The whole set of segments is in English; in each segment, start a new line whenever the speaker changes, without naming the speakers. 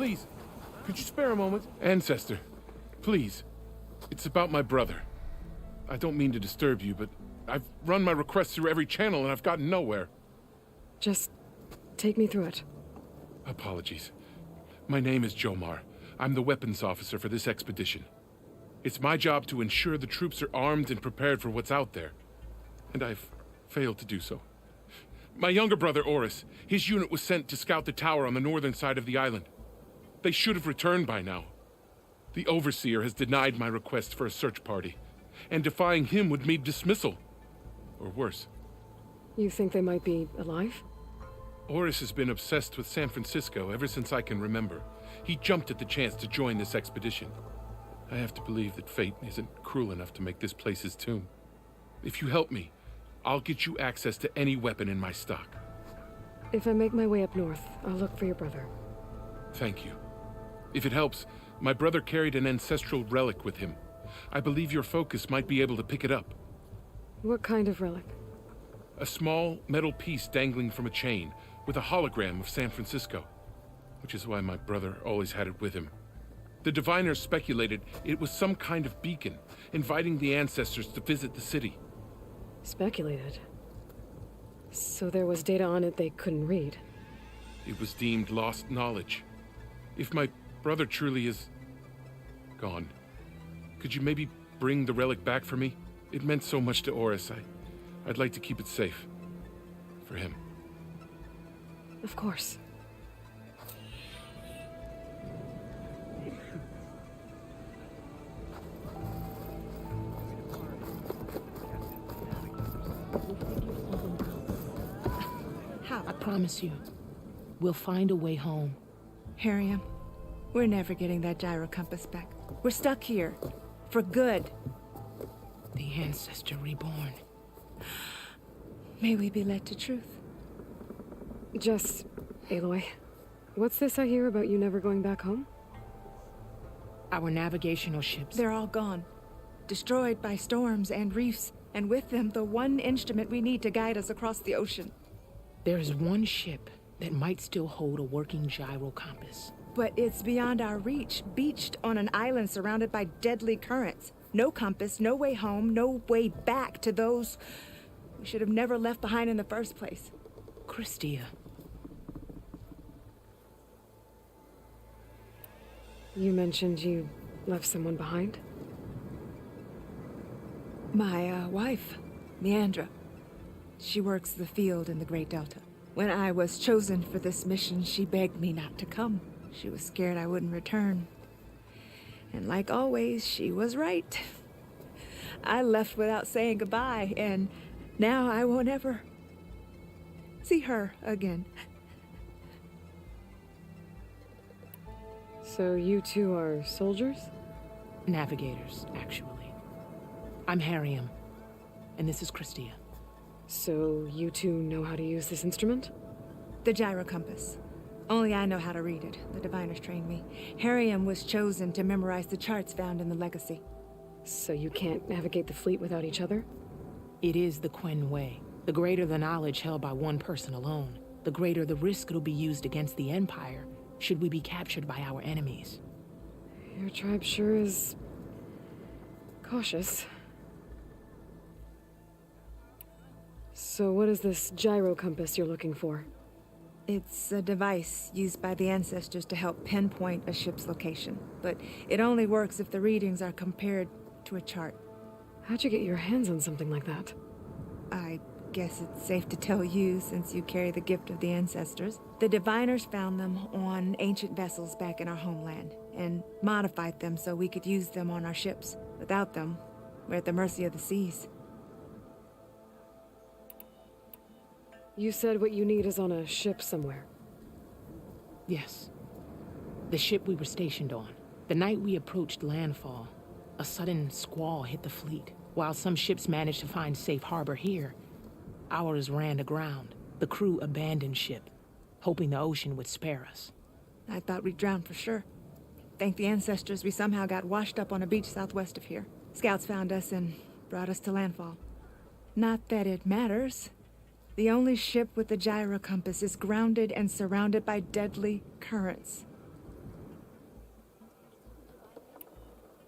please, could you spare a moment? Ancestor, please. It's about my brother. I don't mean to disturb you, but I've run my requests through every channel and I've gotten nowhere.
Just take me through it.
Apologies. My name is Jomar. I'm the weapons officer for this expedition. It's my job to ensure the troops are armed and prepared for what's out there. And I've failed to do so. My younger brother, Oris, his unit was sent to scout the tower on the northern side of the island. They should have returned by now. The Overseer has denied my request for a search party, and defying him would mean dismissal. Or worse.
You think they might be alive?
Oris has been obsessed with San Francisco ever since I can remember. He jumped at the chance to join this expedition. I have to believe that fate isn't cruel enough to make this place his tomb. If you help me, I'll get you access to any weapon in my stock.
If I make my way up north, I'll look for your brother.
Thank you. If it helps, my brother carried an ancestral relic with him. I believe your focus might be able to pick it up.
What kind of relic?
A small metal piece dangling from a chain with a hologram of San Francisco, which is why my brother always had it with him. The diviners speculated it was some kind of beacon, inviting the ancestors to visit the city.
Speculated? So there was data on it they couldn't read?
It was deemed lost knowledge. If my brother truly is gone, could you maybe bring the relic back for me? It meant so much to Oris. I'd like to keep it safe. For him.
Of course.
I promise you, we'll find a way home.
Harriam, we're never getting that gyro compass back. We're stuck here. For good.
The Ancestor reborn.
May we be led to truth.
Just, Aloy, what's this I hear about you never going back home?
Our navigational ships.
They're all gone. Destroyed by storms and reefs, and with them the one instrument we need to guide us across the ocean.
There's one ship that might still hold a working gyro compass.
But it's beyond our reach, beached on an island surrounded by deadly currents. No compass, no way home, no way back to those we should have never left behind in the first place.
Christia.
You mentioned you left someone behind?
My wife, Meandra. She works the field in the Great Delta. When I was chosen for this mission, she begged me not to come. She was scared I wouldn't return. And like always, she was right. I left without saying goodbye, and now I won't ever see her again.
So you two are soldiers?
Navigators, actually. I'm Harriam, and this is Christia.
So you two know how to use this instrument?
The gyro compass. Only I know how to read it. The diviners trained me. Harriam was chosen to memorize the charts found in the Legacy.
So you can't navigate the fleet without each other?
It is the Quen Way. The greater the knowledge held by one person alone, the greater the risk it'll be used against the Empire should we be captured by our enemies.
Your tribe sure is cautious. So what is this gyro compass you're looking for?
It's a device used by the ancestors to help pinpoint a ship's location, but it only works if the readings are compared to a chart.
How'd you get your hands on something like that?
I guess it's safe to tell you since you carry the gift of the ancestors. The diviners found them on ancient vessels back in our homeland and modified them so we could use them on our ships. Without them, we're at the mercy of the seas.
You said what you need is on a ship somewhere.
Yes. The ship we were stationed on. The night we approached landfall, a sudden squall hit the fleet. While some ships managed to find safe harbor here, ours ran aground. The crew abandoned ship, hoping the ocean would spare us.
I thought we'd drown for sure. Thank the ancestors we somehow got washed up on a beach southwest of here. Scouts found us and brought us to landfall. Not that it matters. The only ship with the gyro compass is grounded and surrounded by deadly currents.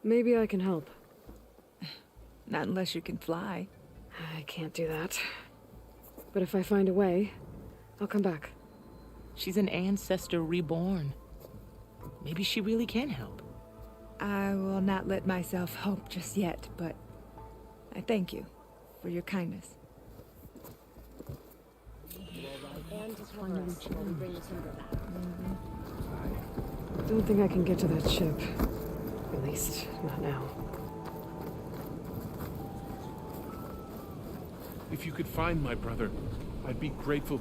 Maybe I can help.
Not unless you can fly.
I can't do that. But if I find a way, I'll come back.
She's an ancestor reborn. Maybe she really can help.
I will not let myself hope just yet, but I thank you for your kindness.
Don't think I can get to that ship. At least, not now.
If you could find my brother, I'd be grateful.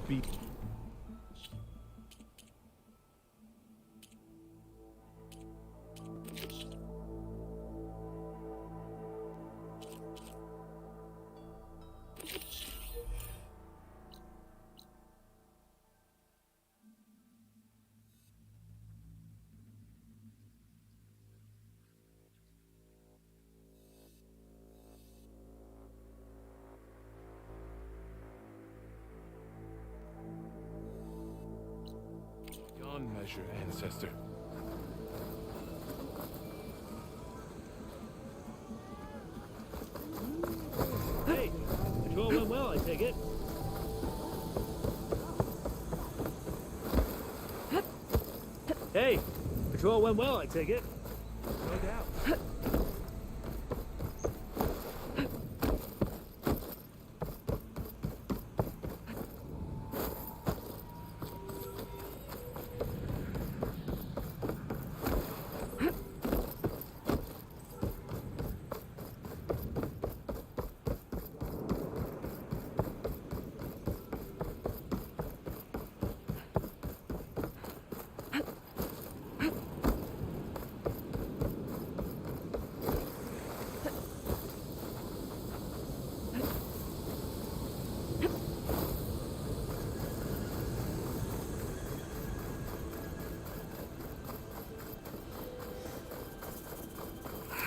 Beyond measure, ancestor.
Hey, the tour went well, I take it. Hey, the tour went well, I take it. No doubt.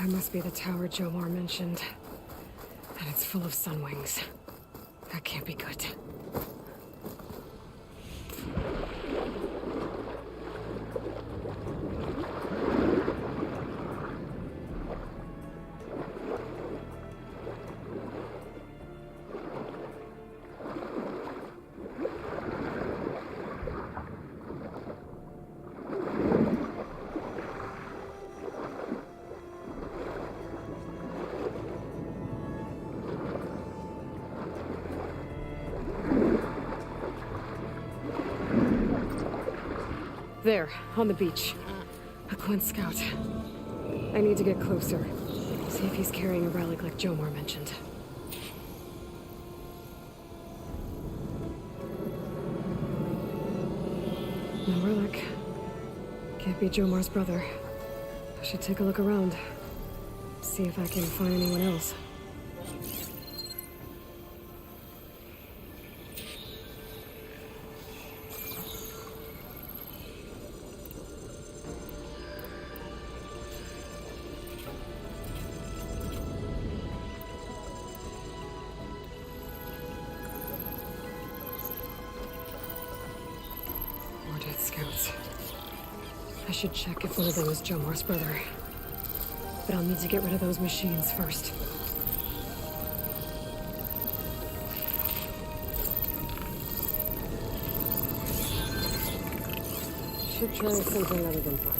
That must be the tower Jomar mentioned. And it's full of sunwings. That can't be good. There, on the beach. A Quen scout. I need to get closer. See if he's carrying a relic like Jomar mentioned. No relic. Can't be Jomar's brother. I should take a look around. See if I can find anyone else. More dead scouts. I should check if one of them is Jomar's brother. But I'll need to get rid of those machines first. Should try something other than fire.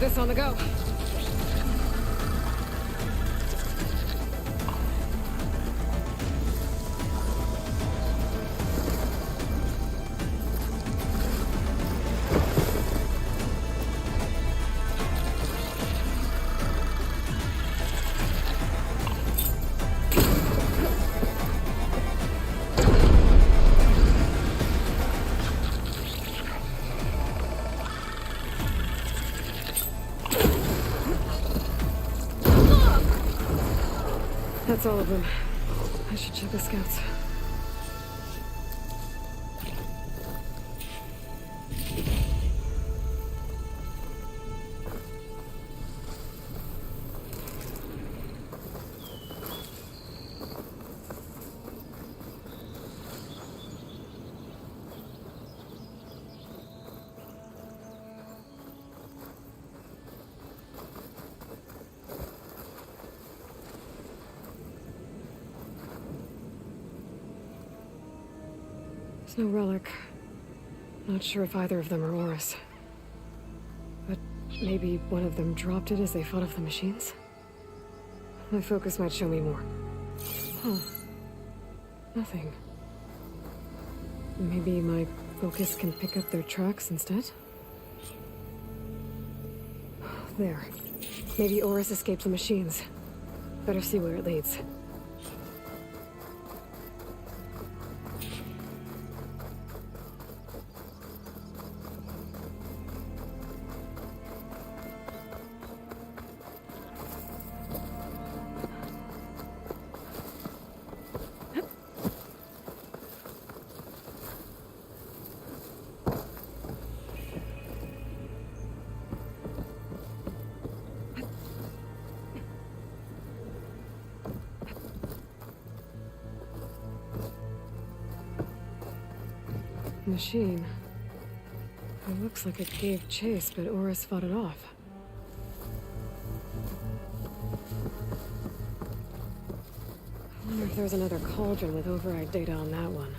this on the go. That's all of them. I should check the scouts. There's no relic. Not sure if either of them are Oris. But maybe one of them dropped it as they fought off the machines? My focus might show me more. Huh. Nothing. Maybe my focus can pick up their tracks instead? There. Maybe Oris escaped the machines. Better see where it leads. Machine. It looks like it gave chase, but Oris fought it off. I wonder if there's another cauldron with override data on that one.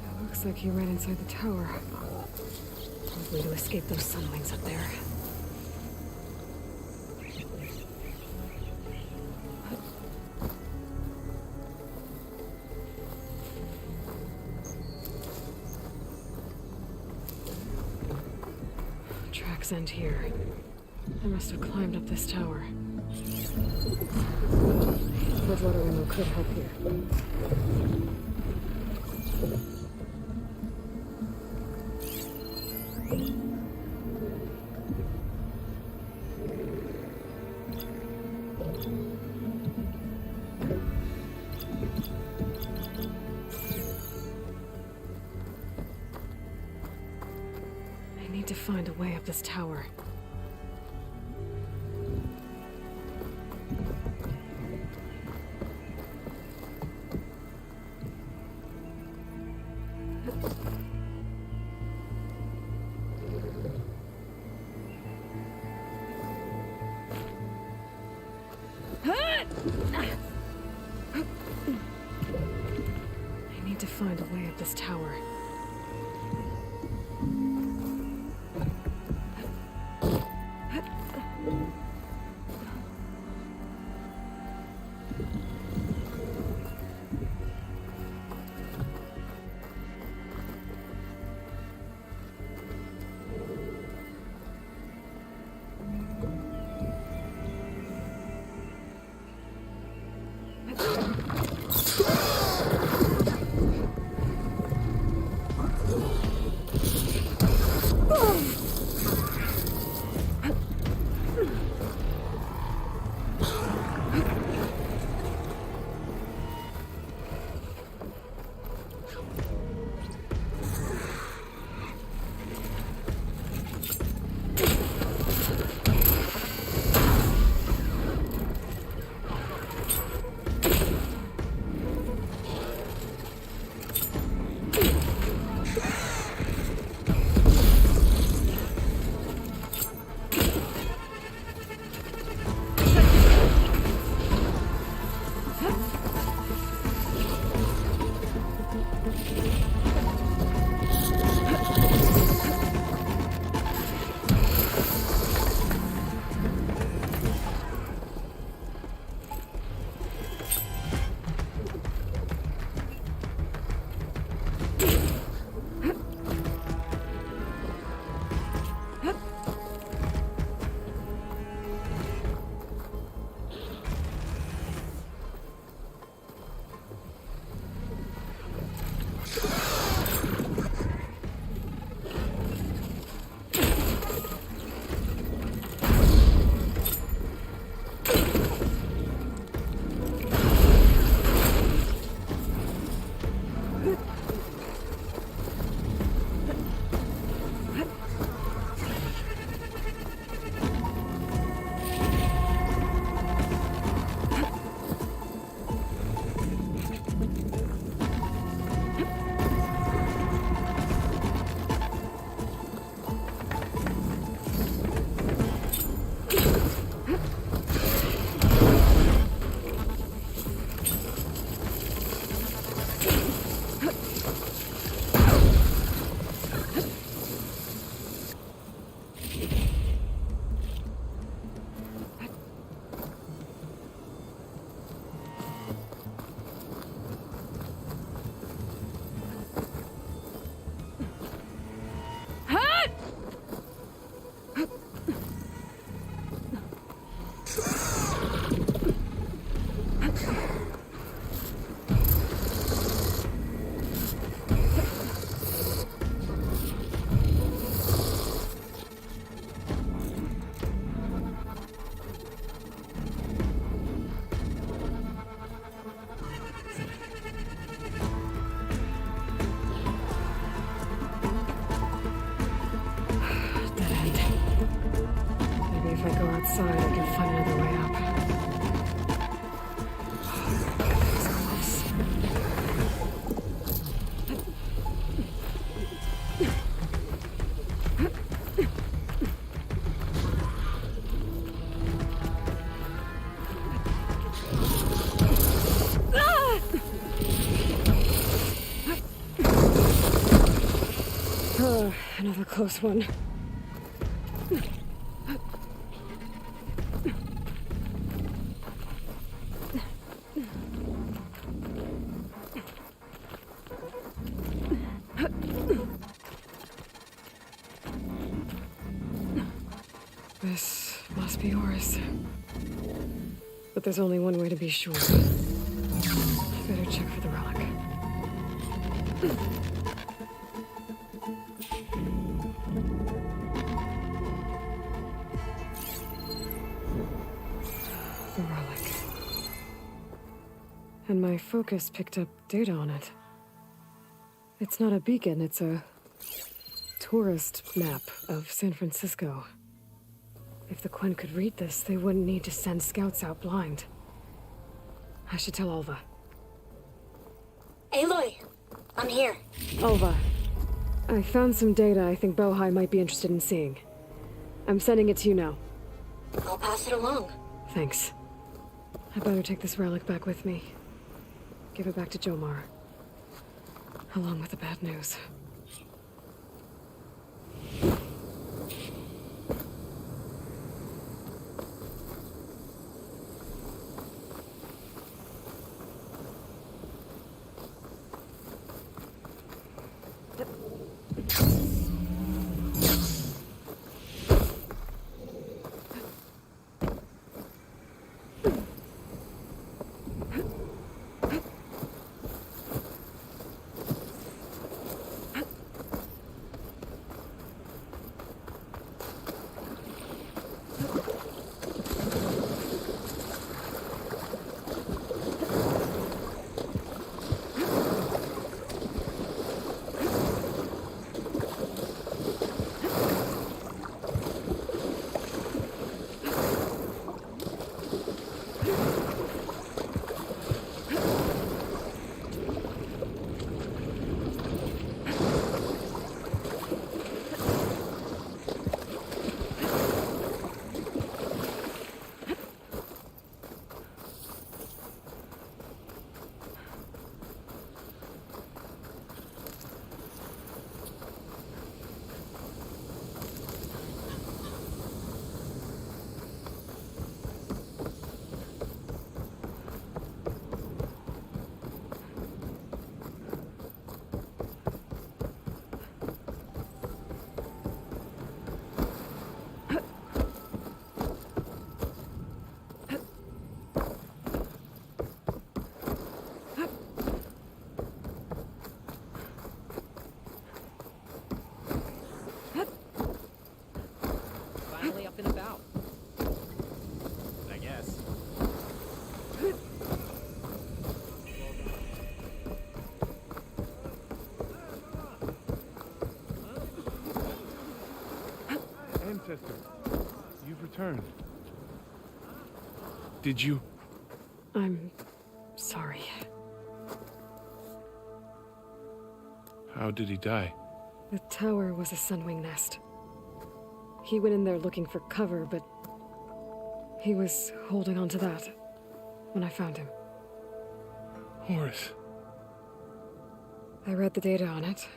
It looks like he ran inside the tower. Way to escape those sunwings up there. Tracks end here. I must have climbed up this tower. Bridgewater ammo could help here. I need to find a way up this tower. I need to find a way up this tower. Dead end. Maybe if I go outside, I can find another way up. It's close. Another close one. This must be Horus. But there's only one way to be sure. I better check for the relic. The relic. And my focus picked up data on it. It's not a beacon, it's a tourist map of San Francisco. If the Quen could read this, they wouldn't need to send scouts out blind. I should tell Alva.
Aloy, I'm here.
Alva, I found some data I think Bohai might be interested in seeing. I'm sending it to you now.
I'll pass it along.
Thanks. I better take this relic back with me. Give it back to Jomar. Along with the bad news.
Finally up and about.
I guess.
Ancestor, you've returned. Did you?
I'm sorry.
How did he die?
The tower was a Sunwing nest. He went in there looking for cover, but he was holding on to that when I found him.
Horus.
I read the data on it.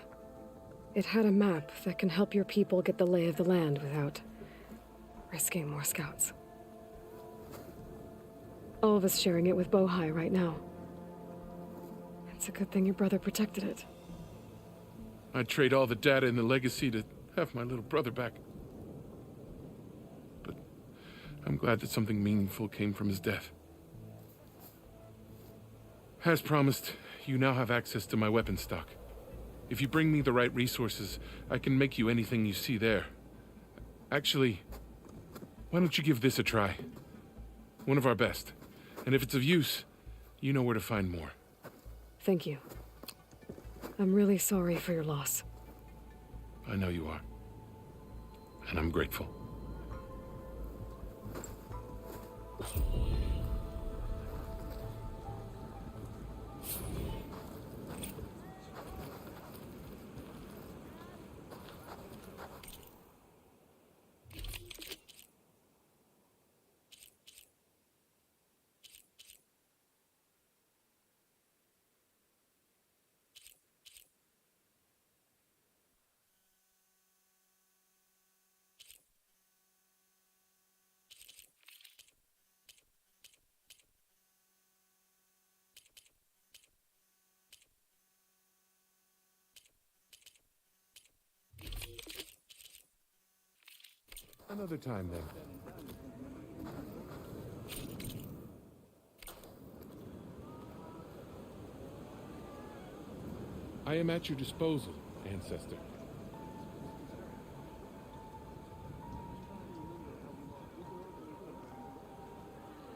It had a map that can help your people get the lay of the land without risking more scouts. All of us sharing it with Bohai right now. It's a good thing your brother protected it.
I'd trade all the data in the legacy to have my little brother back. But I'm glad that something meaningful came from his death. As promised, you now have access to my weapon stock. If you bring me the right resources, I can make you anything you see there. Actually, why don't you give this a try? One of our best. And if it's of use, you know where to find more.
Thank you. I'm really sorry for your loss.
I know you are. And I'm grateful. Another time, then. I am at your disposal, Ancestor.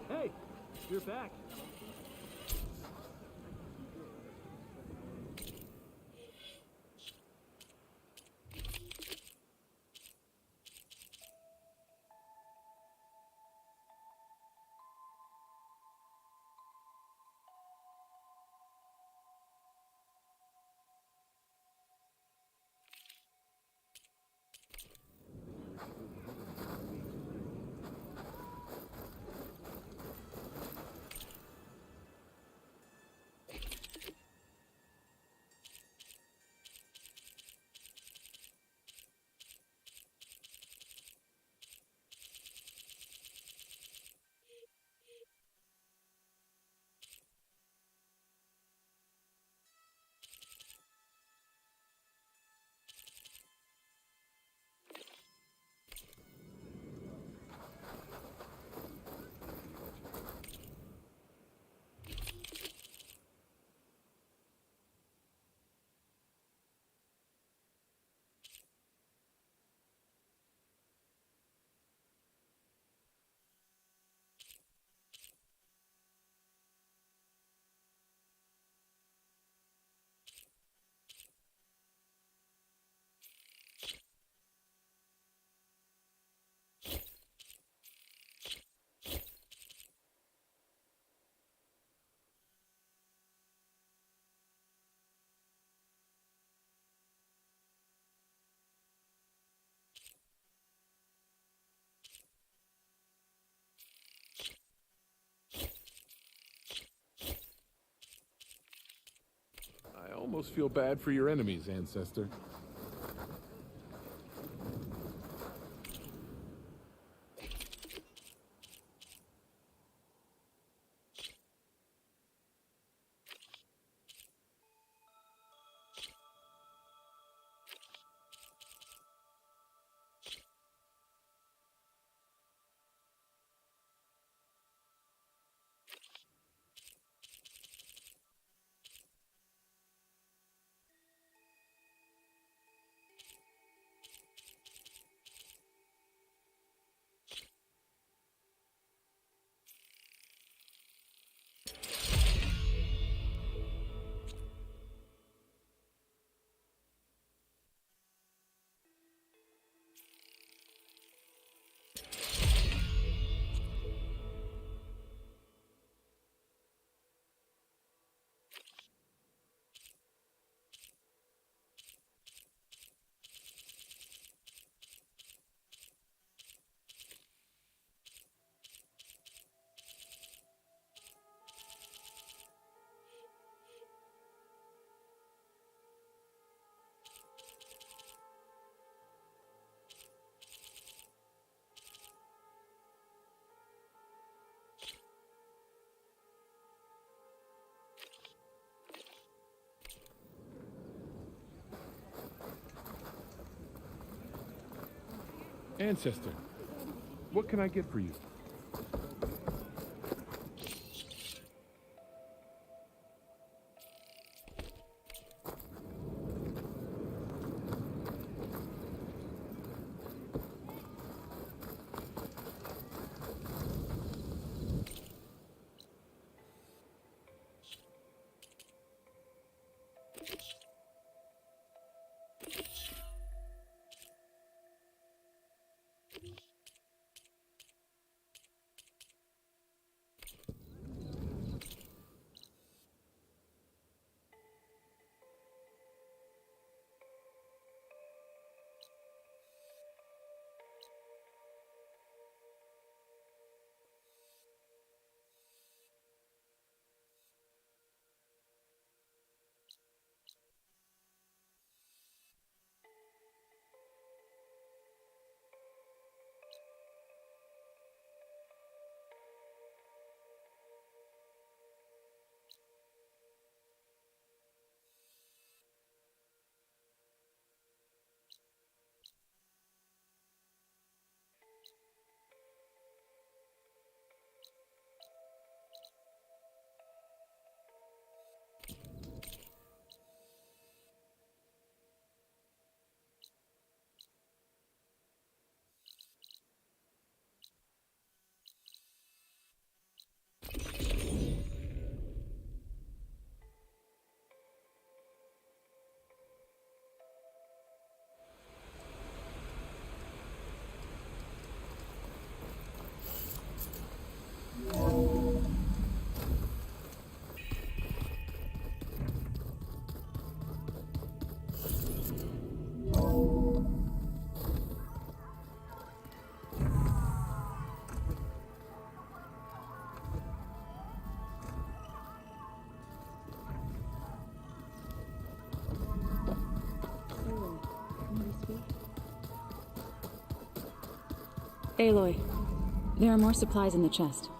Hey, you're back.
I almost feel bad for your enemies, Ancestor. Ancestor, what can I get for you?
Aloy, there are more supplies in the chest.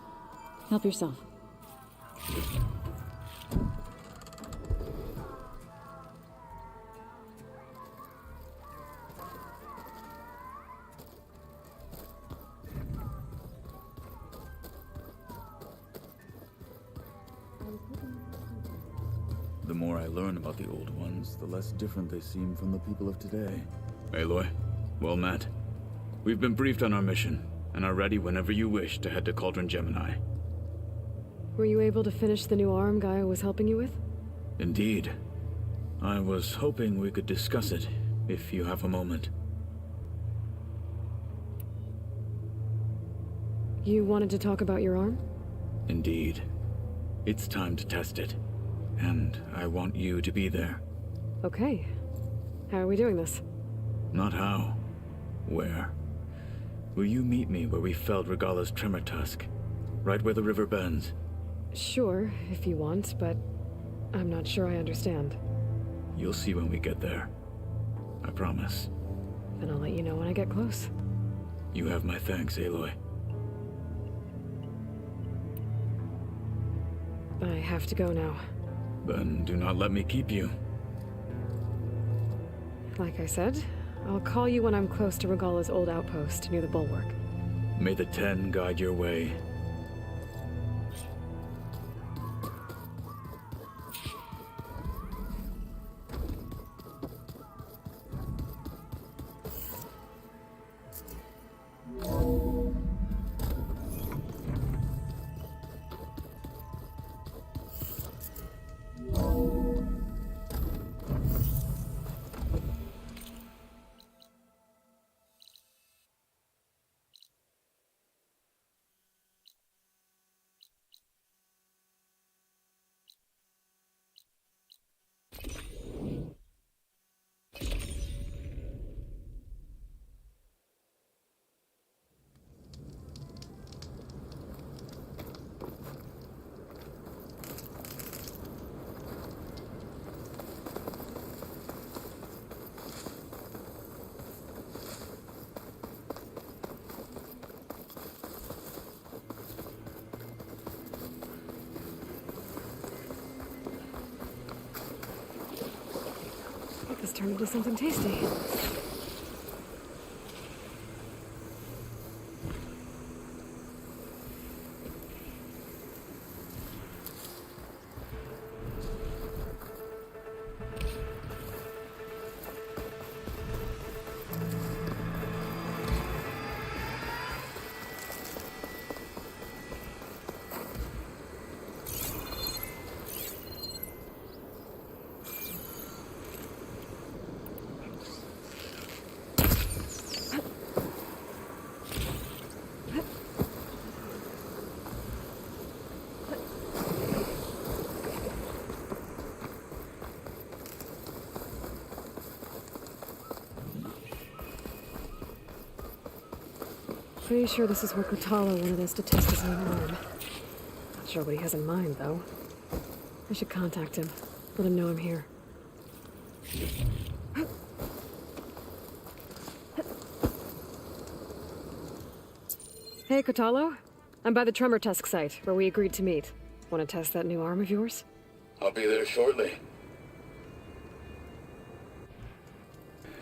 Help yourself.
The more I learn about the Old Ones, the less different they seem from the people of today. Aloy, well met. We've been briefed on our mission, and are ready whenever you wish to head to Cauldron Gemini.
Were you able to finish the new arm Gaia was helping you with?
Indeed. I was hoping we could discuss it, if you have a moment.
You wanted to talk about your arm?
Indeed. It's time to test it. And I want you to be there.
Okay. How are we doing this?
Not how. Where? Will you meet me where we felled Regalla's Tremor Tusk? Right where the river bends?
Sure, if you want, but I'm not sure I understand.
You'll see when we get there. I promise.
Then I'll let you know when I get close.
You have my thanks, Aloy.
I have to go now.
Then do not let me keep you.
Like I said, I'll call you when I'm close to Regalla's old outpost near the bulwark.
May the Ten guide your way.
This turned into something tasty. Pretty sure this is where Kotalo wanted us to test his new arm. Not sure what he has in mind, though. I should contact him. Let him know I'm here. Hey, Kotalo. I'm by the Tremor Tusk site, where we agreed to meet. Want to test that new arm of yours?
I'll be there shortly.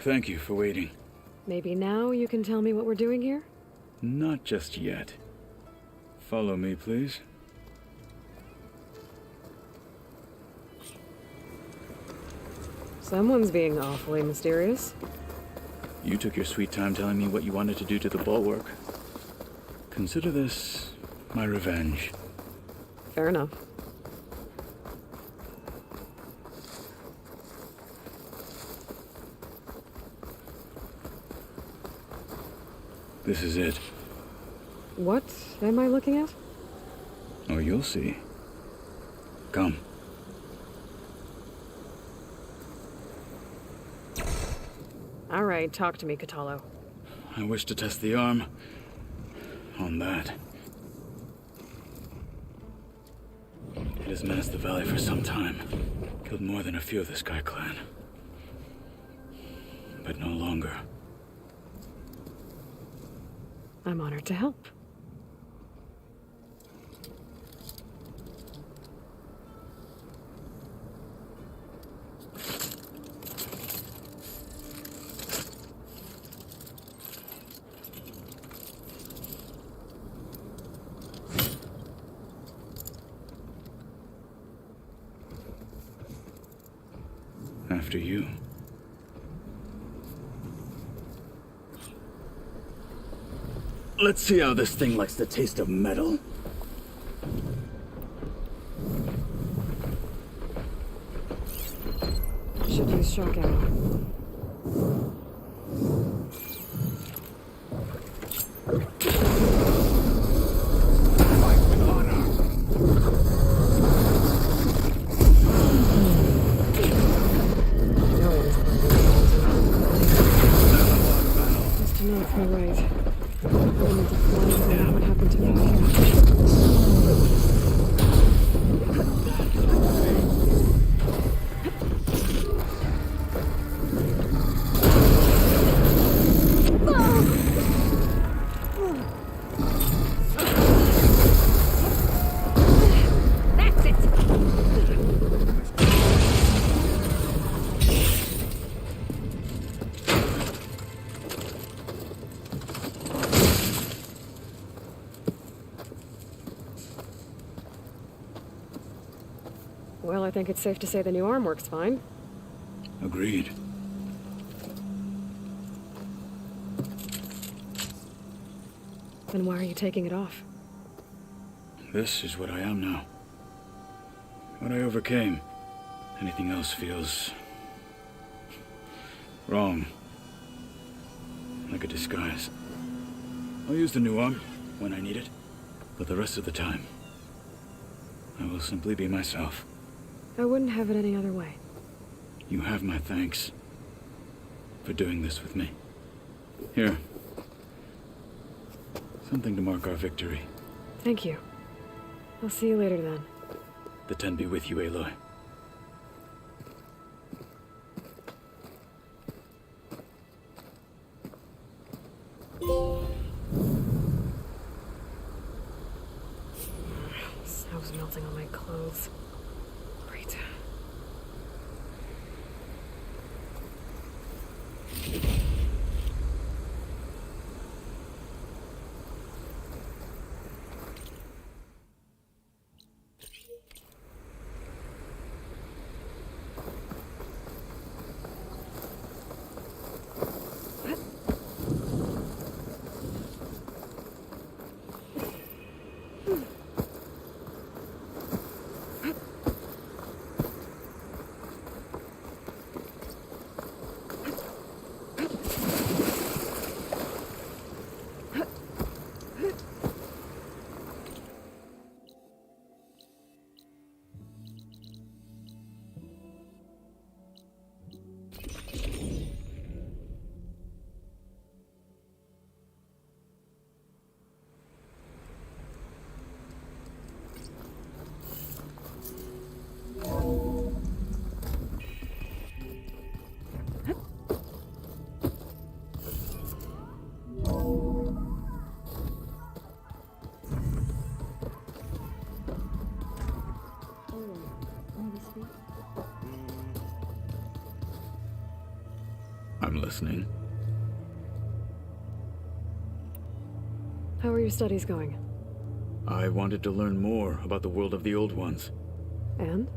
Thank you for waiting.
Maybe now you can tell me what we're doing here?
Not just yet. Follow me, please.
Someone's being awfully mysterious.
You took your sweet time telling me what you wanted to do to the bulwark. Consider this my revenge.
Fair enough.
This is it.
What am I looking at?
Oh, you'll see. Come.
All right, talk to me, Kotalo.
I wish to test the arm on that. It has menaced the valley for some time. Killed more than a few of the Sky Clan. But no longer.
I'm honored to help.
After you. Let's see how this thing likes the taste of metal.
Should use shock ammo. Just to know if we're right. I need to find out what happened to me.
That's it!
Well, I think it's safe to say the new arm works fine.
Agreed.
Then why are you taking it off?
This is what I am now. What I overcame. Anything else feels wrong. Like a disguise. I'll use the new arm when I need it. But the rest of the time, I will simply be myself.
I wouldn't have it any other way.
You have my thanks for doing this with me. Here. Something to mark our victory.
Thank you. I'll see you later then.
The Ten be with you, Aloy.
Snow's melting on my clothes. Great.
I'm listening.
How are your studies going?
I wanted to learn more about the world of the Old Ones.
And?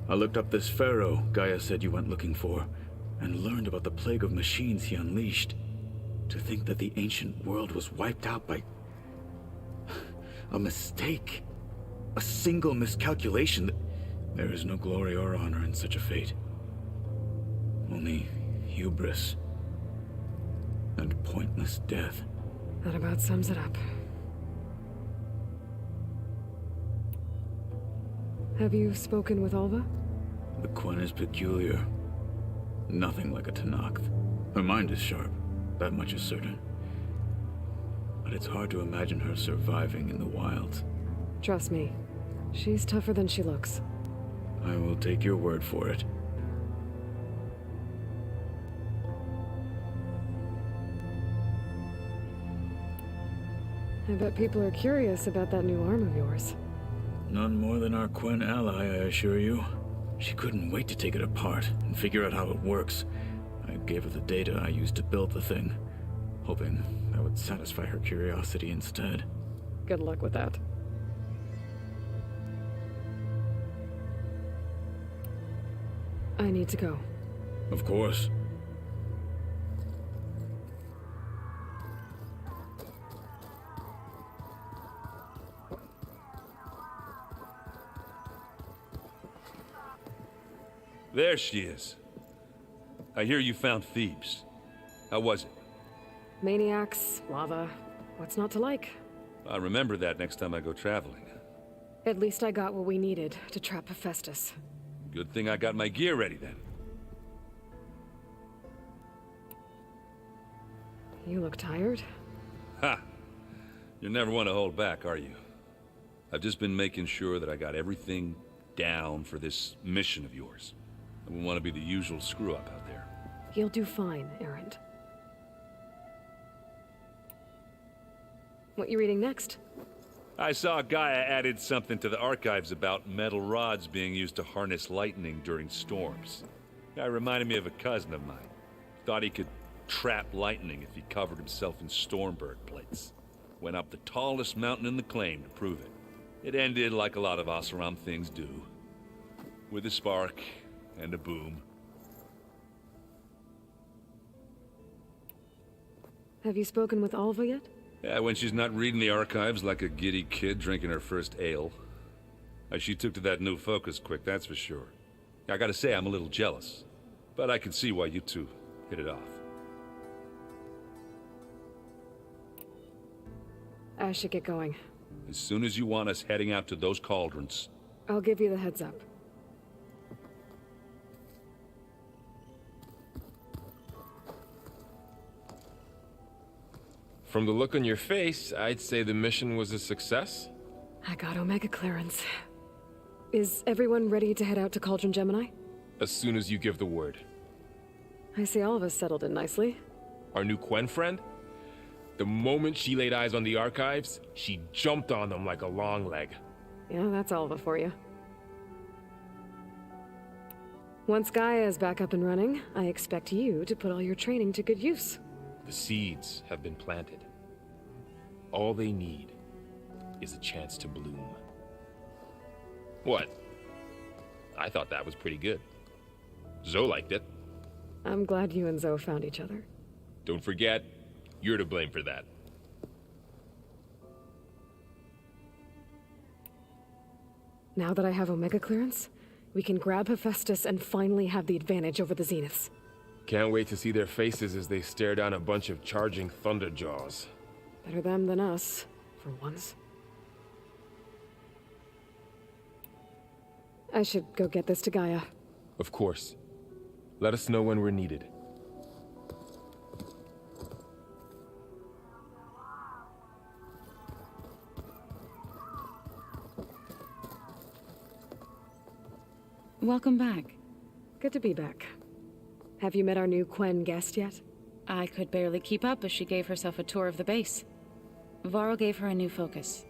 I looked up this pharaoh Gaia said you went looking for, and learned about the plague of machines he unleashed. To think that the ancient world was wiped out by a mistake. A single miscalculation. There is no glory or honor in such a fate. Only hubris and pointless death.
That about sums it up. Have you spoken with Alva?
The Quen is peculiar. Nothing like a Tenakth. Her mind is sharp, that much is certain. But it's hard to imagine her surviving in the wilds.
Trust me, she's tougher than she looks.
I will take your word for it.
I bet people are curious about that new arm of yours.
None more than our Quen ally, I assure you. She couldn't wait to take it apart and figure out how it works. I gave her the data I used to build the thing, hoping that would satisfy her curiosity instead.
Good luck with that. I need to go.
Of course.
There she is. I hear you found Thebes. How was it?
Maniacs, lava, what's not to like?
I'll remember that next time I go traveling.
At least I got what we needed to trap Hephaestus.
Good thing I got my gear ready then.
You look tired.
Ha! You never want to hold back, are you? I've just been making sure that I got everything down for this mission of yours. I wouldn't want to be the usual screw-up out there.
You'll do fine, Erend. What you reading next?
I saw Gaia added something to the archives about metal rods being used to harness lightning during storms. Guy reminded me of a cousin of mine. Thought he could trap lightning if he covered himself in Stormbird plates. Went up the tallest mountain in the claim to prove it. It ended like a lot of Oseram things do. With a spark and a boom.
Have you spoken with Alva yet?
Yeah, when she's not reading the archives like a giddy kid drinking her first ale. She took to that new focus quick, that's for sure. I gotta say, I'm a little jealous. But I can see why you two hit it off.
I should get going.
As soon as you want us heading out to those cauldrons.
I'll give you the heads up.
From the look on your face, I'd say the mission was a success.
I got Omega clearance. Is everyone ready to head out to Cauldron Gemini?
As soon as you give the word.
I see all of us settled in nicely.
Our new Quen friend? The moment she laid eyes on the archives, she jumped on them like a long leg.
Yeah, that's Alva for you. Once Gaia is back up and running, I expect you to put all your training to good use.
The seeds have been planted. All they need is a chance to bloom. What? I thought that was pretty good. Zoe liked it.
I'm glad you and Zoe found each other.
Don't forget, you're to blame for that.
Now that I have Omega clearance, we can grab Hephaestus and finally have the advantage over the Zeniths.
Can't wait to see their faces as they stare down a bunch of charging Thunderjaws.
Better them than us, for once. I should go get this to Gaia.
Of course. Let us know when we're needed.
Welcome back.
Good to be back. Have you met our new Quen guest yet?
I could barely keep up as she gave herself a tour of the base. Varl gave her a new focus.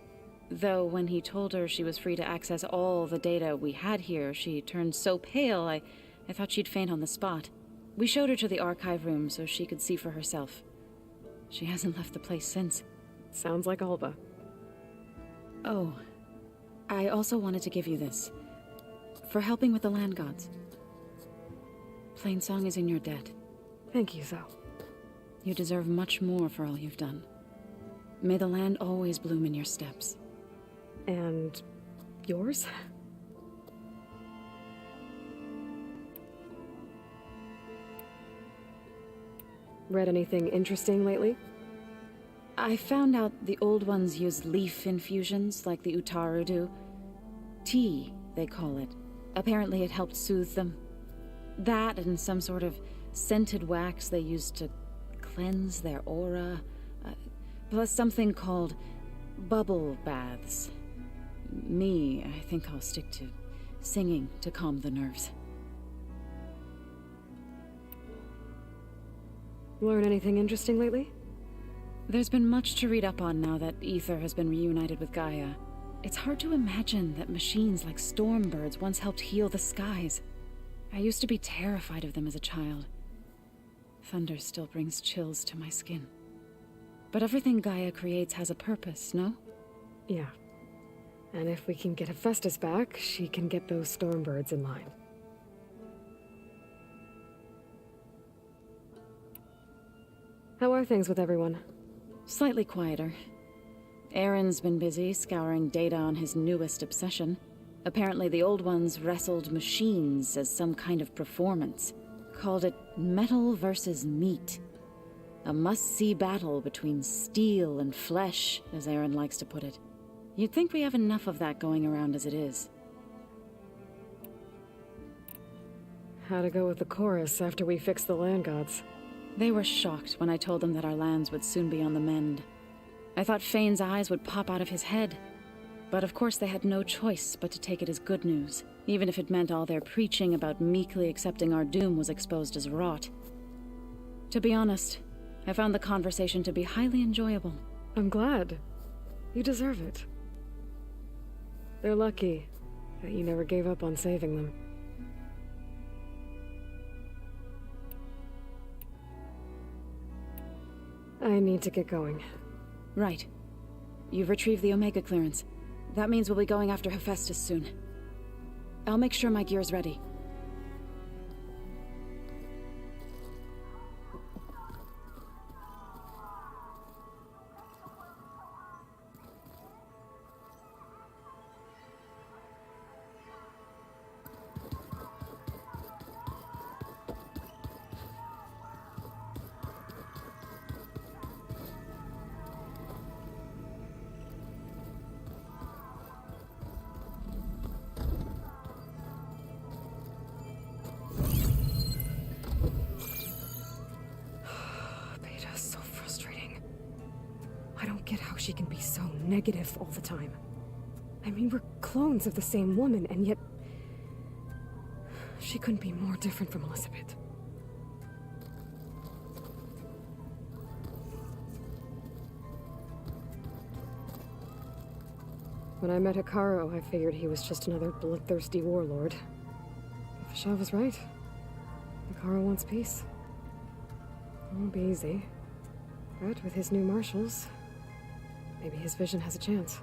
Though when he told her she was free to access all the data we had here, she turned so pale, I thought she'd faint on the spot. We showed her to the archive room so she could see for herself. She hasn't left the place since.
Sounds like Alba.
Oh, I also wanted to give you this. For helping with the land gods. Plainsong is in your debt.
Thank you, Zoe.
You deserve much more for all you've done. May the land always bloom in your steps.
And yours? Read anything interesting lately?
I found out the old ones use leaf infusions like the Utaru do. Tea, they call it. Apparently it helped soothe them. That and some sort of scented wax they used to cleanse their aura. Plus something called bubble baths. Me, I think I'll stick to singing to calm the nerves.
Learn anything interesting lately?
There's been much to read up on now that Aether has been reunited with Gaia. It's hard to imagine that machines like Stormbirds once helped heal the skies. I used to be terrified of them as a child. Thunder still brings chills to my skin. But everything Gaia creates has a purpose, no?
Yeah. And if we can get Hephaestus back, she can get those Stormbirds in line. How are things with everyone?
Slightly quieter. Aaron's been busy scouring data on his newest obsession. Apparently the old ones wrestled machines as some kind of performance. Called it metal versus meat. A must-see battle between steel and flesh, as Aaron likes to put it. You'd think we have enough of that going around as it is.
How to go with the chorus after we fix the land gods?
They were shocked when I told them that our lands would soon be on the mend. I thought Fane's eyes would pop out of his head. But of course they had no choice but to take it as good news, even if it meant all their preaching about meekly accepting our doom was exposed as rot. To be honest, I found the conversation to be highly enjoyable.
I'm glad. You deserve it. They're lucky that you never gave up on saving them. I need to get going.
Right. You've retrieved the Omega clearance. That means we'll be going after Hephaestus soon. I'll make sure my gear's ready.
Beta's so frustrating. I don't get how she can be so negative all the time. I mean, we're clones of the same woman, and yet she couldn't be more different from Elizabeth. When I met Hikaru, I figured he was just another bloodthirsty warlord. But Fasha was right. Hikaru wants peace. It won't be easy. But with his new marshals, maybe his vision has a chance.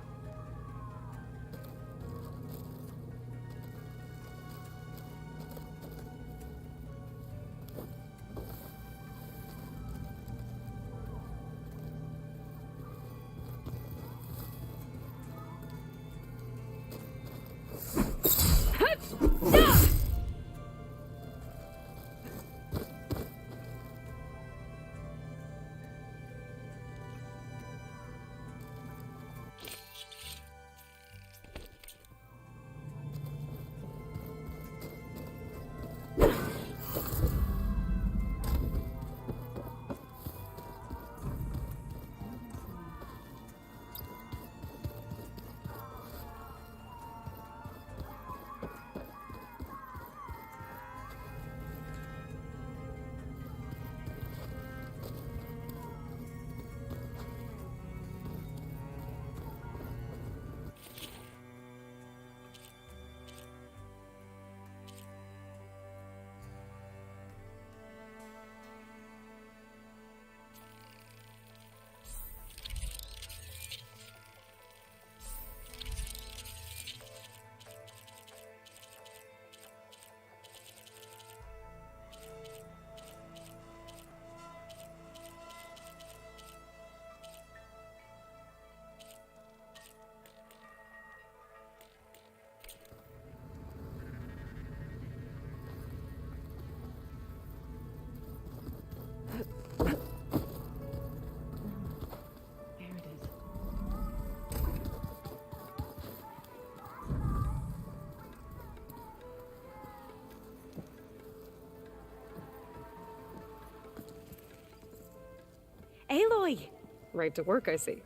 exactly.
Right to work, I see.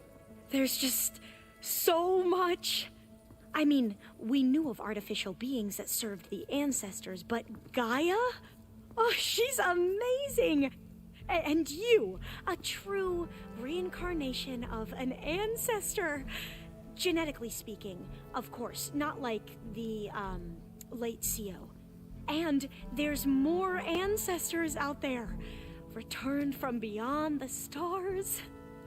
There's just so much. I mean, we knew of artificial beings that served the ancestors, but Gaia? Oh, she's amazing! And you, a true reincarnation of an ancestor. Genetically speaking, of course, not like the, late CO. And there's more ancestors out there, returned from beyond the stars.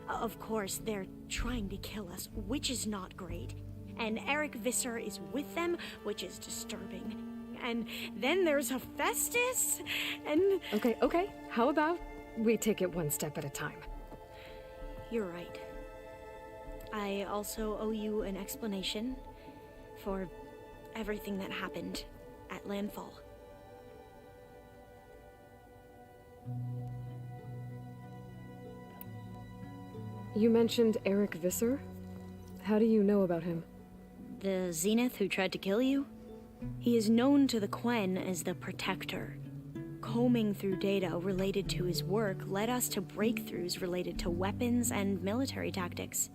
Of course, they're trying to kill us, which is not great. And Eric Visser is with them, which is disturbing. And then there's Hephaestus, and...
Okay. How about we take it one step at a time?
You're right. I also owe you an explanation for everything that happened at Landfall.
You mentioned Eric Visser? How do you know about him?
The Zenith who tried to kill you? He is known to the Quen as the Protector. Combing through data related to his work led us to breakthroughs related to weapons and military tactics.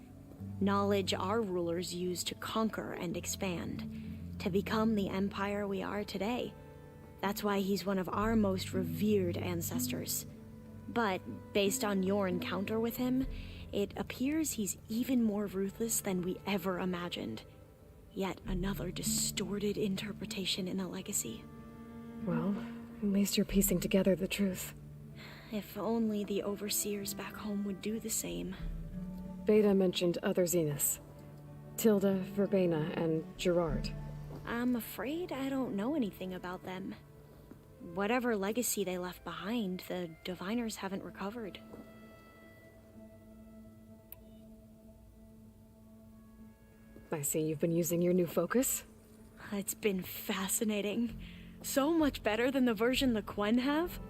Knowledge our rulers used to conquer and expand, to become the empire we are today. That's why he's one of our most revered ancestors. But based on your encounter with him, it appears he's even more ruthless than we ever imagined. Yet another distorted interpretation in the legacy.
Well, at least you're piecing together the truth.
If only the overseers back home would do the same.
Beta mentioned other Zeniths. Tilda, Verbena, and Gerard.
I'm afraid I don't know anything about them. Whatever legacy they left behind, the Diviners haven't recovered.
I see you've been using your new focus.
It's been fascinating. So much better than the version the Quen have.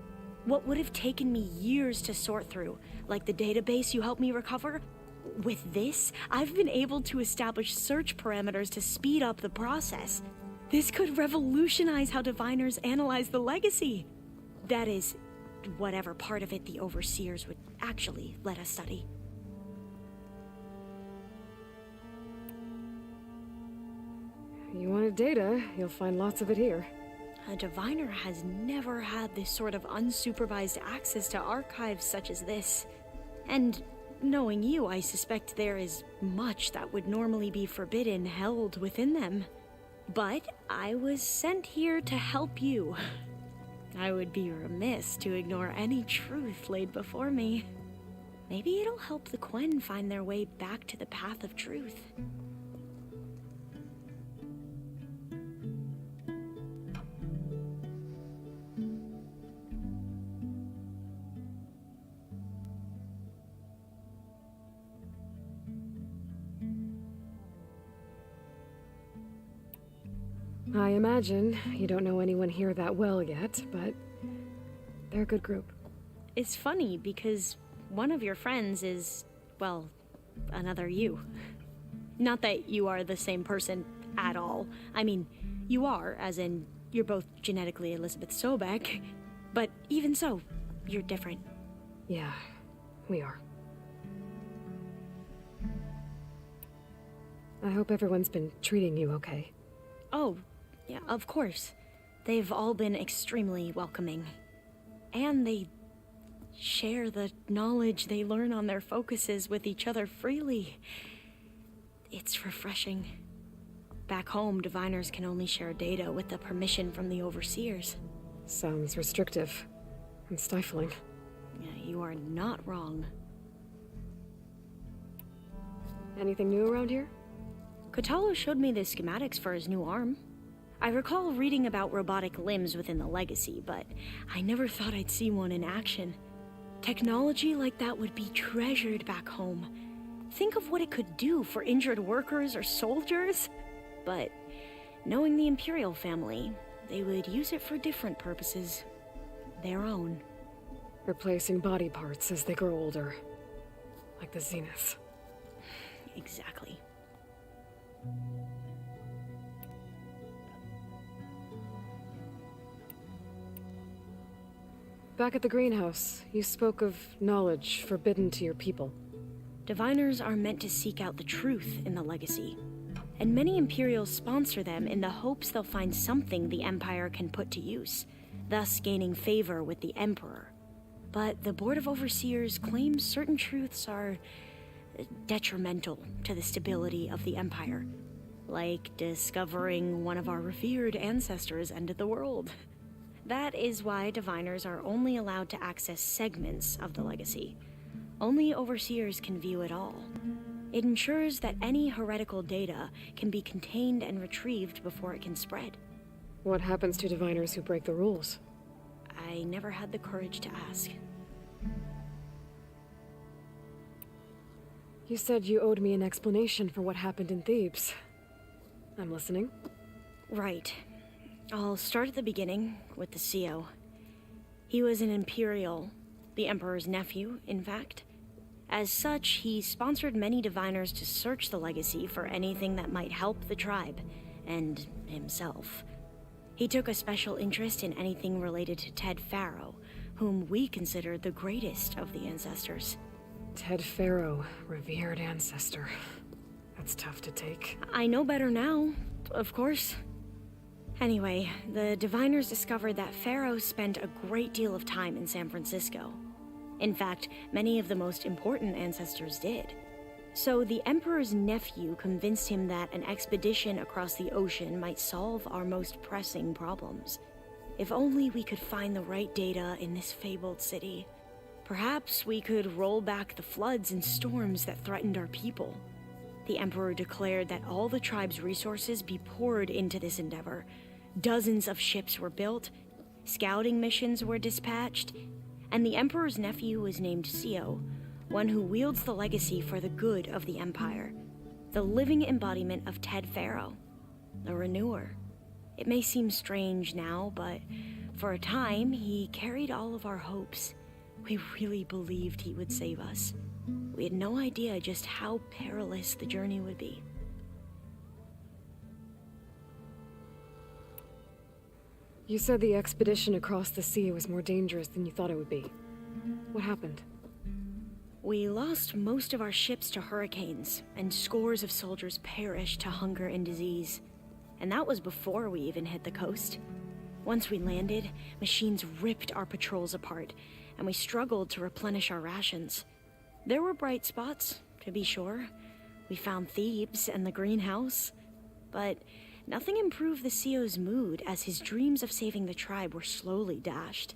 What would have taken me years to sort through, like the database you helped me recover, with this, I've been able to establish search parameters to speed up the process. This could revolutionize how Diviners analyze the legacy. That is, whatever part of it the Overseers would actually let us study.
You wanted data, you'll find lots of it here.
A Diviner has never had this sort of unsupervised access to archives such as this. And knowing you, I suspect there is much that would normally be forbidden held within them. But I was sent here to help you. I would be remiss to ignore any truth laid before me. Maybe it'll help the Quen find their way back to the path of truth.
I imagine you don't know anyone here that well yet, but they're a good group.
It's funny because one of your friends is, well, another you. Not that you are the same person at all. I mean, you are, as in, you're both genetically Elizabeth Sobek, but even so, you're different.
Yeah, we are. I hope everyone's been treating you okay.
Oh, yeah, of course. They've all been extremely welcoming. And they share the knowledge they learn on their focuses with each other freely. It's refreshing. Back home, Diviners can only share data with the permission from the Overseers.
Sounds restrictive and stifling.
Yeah, you are not wrong.
Anything new around here?
Kotallo showed me the schematics for his new arm. I recall reading about robotic limbs within the Legacy, but I never thought I'd see one in action. Technology like that would be treasured back home. Think of what it could do for injured workers or soldiers. But knowing the Imperial family, they would use it for different purposes. Their own.
Replacing body parts as they grow older. Like the Zeniths.
Exactly.
Back at the greenhouse, you spoke of knowledge forbidden to your people.
Diviners are meant to seek out the truth in the legacy, and many Imperials sponsor them in the hopes they'll find something the Empire can put to use, thus gaining favor with the Emperor. But the Board of Overseers claims certain truths are detrimental to the stability of the Empire, like discovering one of our revered ancestors ended the world. That is why Diviners are only allowed to access segments of the legacy. Only Overseers can view it all. It ensures that any heretical data can be contained and retrieved before it can spread.
What happens to Diviners who break the rules?
I never had the courage to ask.
You said you owed me an explanation for what happened in Thebes. I'm listening.
Right. I'll start at the beginning, with the CEO. He was an Imperial, the Emperor's nephew, in fact. As such, he sponsored many Diviners to search the legacy for anything that might help the tribe, and himself. He took a special interest in anything related to Ted Faro, whom we consider the greatest of the ancestors.
Ted Faro, revered ancestor. That's tough to take.
I know better now, of course. Anyway, the Diviners discovered that Faro spent a great deal of time in San Francisco. In fact, many of the most important ancestors did. So the Emperor's nephew convinced him that an expedition across the ocean might solve our most pressing problems. If only we could find the right data in this fabled city. Perhaps we could roll back the floods and storms that threatened our people. The Emperor declared that all the tribe's resources be poured into this endeavor. Dozens of ships were built, scouting missions were dispatched, and the Emperor's nephew was named CEO, one who wields the legacy for the good of the Empire, the living embodiment of Ted Faro, the Renewer. It may seem strange now, but for a time, he carried all of our hopes. We really believed he would save us. We had no idea just how perilous the journey would be.
You said the expedition across the sea was more dangerous than you thought it would be. What happened?
We lost most of our ships to hurricanes, and scores of soldiers perished to hunger and disease. And that was before we even hit the coast. Once we landed, machines ripped our patrols apart, and we struggled to replenish our rations. There were bright spots, to be sure. We found Thebes and the greenhouse. But nothing improved the CEO's mood as his dreams of saving the tribe were slowly dashed.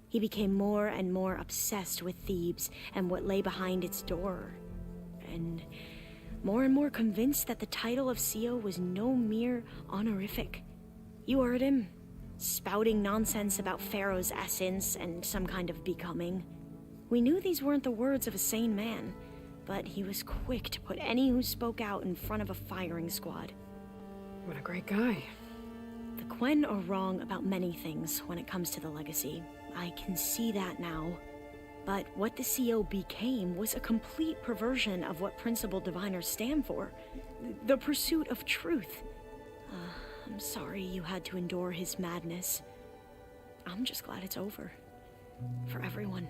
He became more and more obsessed with Thebes and what lay behind its door. And more convinced that the title of CEO was no mere honorific. You heard him, spouting nonsense about Pharaoh's essence and some kind of becoming. We knew these weren't the words of a sane man, but he was quick to put any who spoke out in front of a firing squad.
What a great guy.
The Quen are wrong about many things when it comes to the legacy. I can see that now. But what the CEO became was a complete perversion of what principled diviners stand for. The pursuit of truth. I'm sorry you had to endure his madness. I'm just glad it's over. For everyone.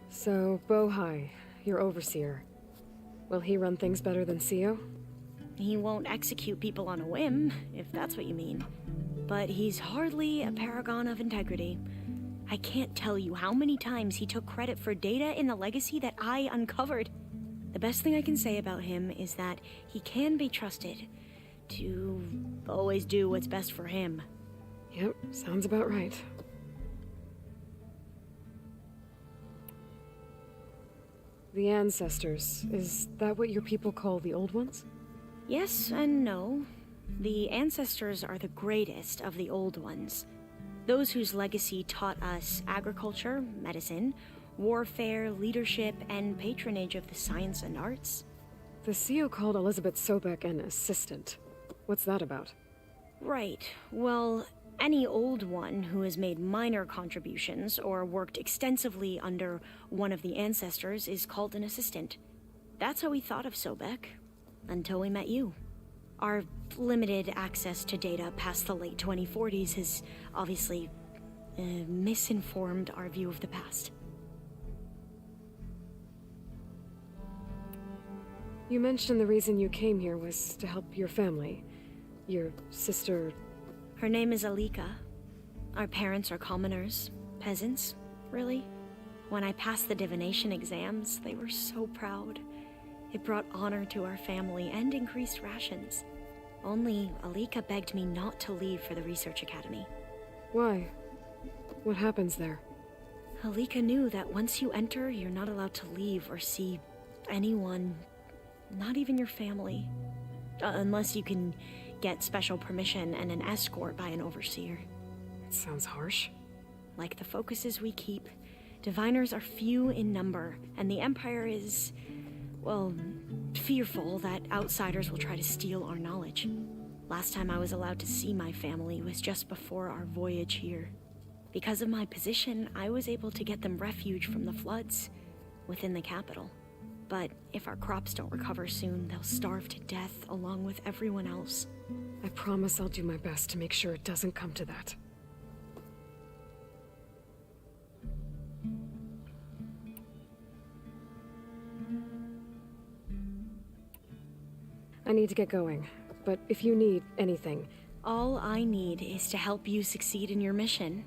So, Bohai, your overseer. Will he run things better than CEO?
He won't execute people on a whim, if that's what you mean. But he's hardly a paragon of integrity. I can't tell you how many times he took credit for data in the legacy that I uncovered. The best thing I can say about him is that he can be trusted to always do what's best for him.
Yep, sounds about right. The ancestors, is that what your people call the old ones?
Yes and no. The ancestors are the greatest of the old ones. Those whose legacy taught us agriculture, medicine, warfare, leadership, and patronage of the science and arts.
The CEO called Elizabeth Sobek an assistant. What's that about?
Right. Well, any old one who has made minor contributions or worked extensively under one of the ancestors is called an assistant. That's how we thought of Sobek, until we met you. Our limited access to data past the late 2040s has obviously misinformed our view of the past.
You mentioned the reason you came here was to help your family. Your sister...
Her name is Alika. Our parents are commoners. Peasants, really. When I passed the divination exams, they were so proud. It brought honor to our family and increased rations. Only Alika begged me not to leave for the research academy.
Why? What happens there?
Alika knew that once you enter, you're not allowed to leave or see anyone, not even your family. Unless you can get special permission and an escort by an overseer.
It sounds harsh.
Like the focuses we keep, diviners are few in number, and the Empire is, well, fearful that outsiders will try to steal our knowledge. Last time I was allowed to see my family was just before our voyage here. Because of my position, I was able to get them refuge from the floods within the capital. But if our crops don't recover soon, they'll starve to death along with everyone else.
I promise I'll do my best to make sure it doesn't come to that. I need to get going, but if you need anything...
All I need is to help you succeed in your mission.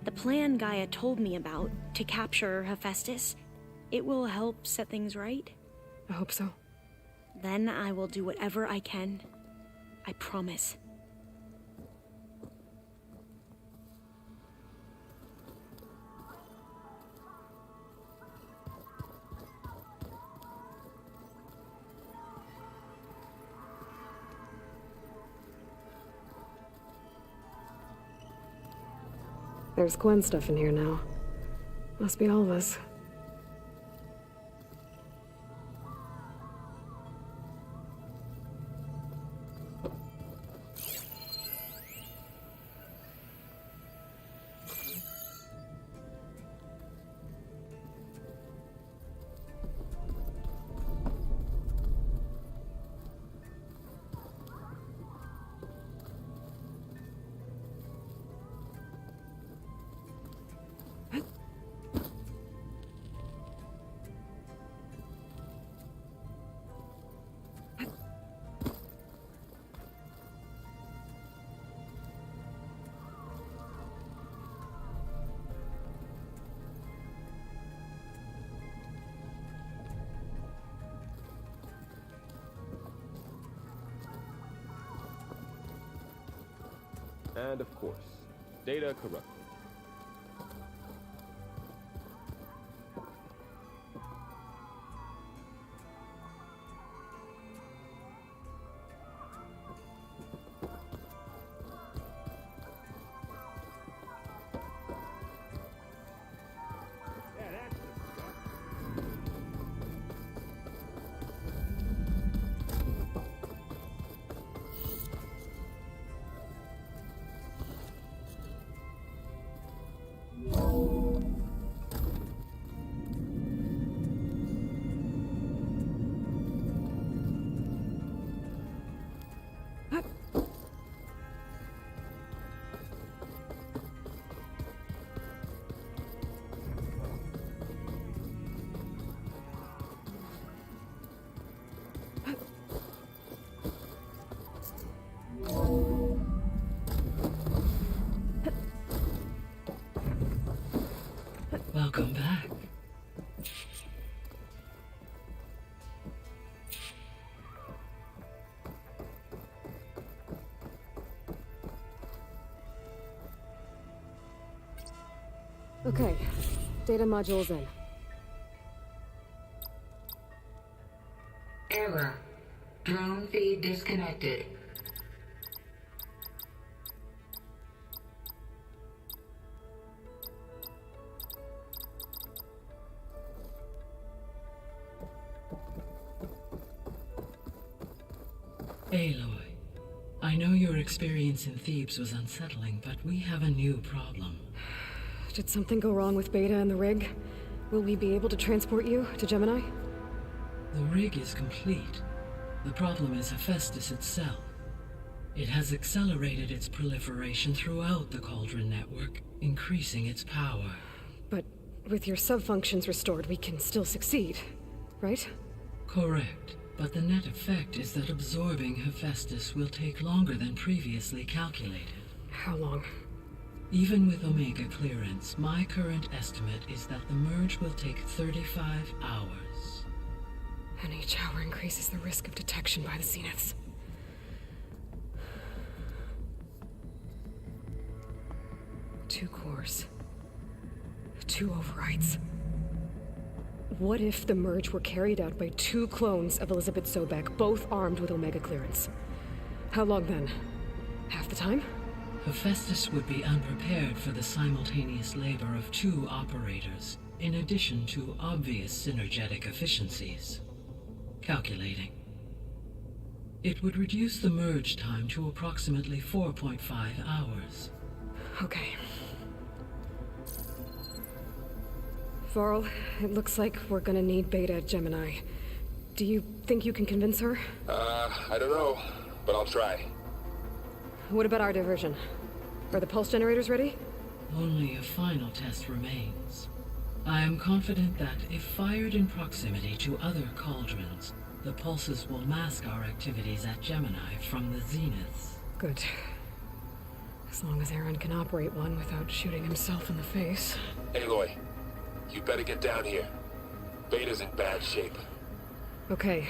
The plan Gaia told me about, to capture Hephaestus, it will help set things right.
I hope so.
Then I will do whatever I can. I promise.
There's Gwen stuff in here now. Must be all of us.
And of course, data corrupted.
Welcome back.
Okay, data module's in.
Error. Drone feed disconnected. Aloy, I know your experience in Thebes was unsettling, but we have a new problem.
Did something go wrong with Beta and the rig? Will we be able to transport you to Gemini?
The rig is complete. The problem is Hephaestus itself. It has accelerated its proliferation throughout the Cauldron network, increasing its power.
But with your subfunctions restored, we can still succeed, right?
Correct. But the net effect is that absorbing Hephaestus will take longer than previously calculated.
How long?
Even with Omega clearance, my current estimate is that the merge will take 35 hours.
And each hour increases the risk of detection by the Zeniths. Two cores. Two overrides. What if the merge were carried out by two clones of Elizabeth Sobek, both armed with Omega clearance? How long then? Half the time?
Hephaestus would be unprepared for the simultaneous labor of two operators, in addition to obvious synergetic efficiencies. Calculating. It would reduce the merge time to approximately 4.5 hours.
Okay. Varl, it looks like we're gonna need Beta at Gemini. Do you think you can convince her?
I don't know, but I'll try.
What about our diversion? Are the pulse generators ready?
Only a final test remains. I am confident that if fired in proximity to other cauldrons, the pulses will mask our activities at Gemini from the Zeniths.
Good. As long as Aaron can operate one without shooting himself in the face.
Aloy, you better get down here. Beta's in bad shape.
Okay.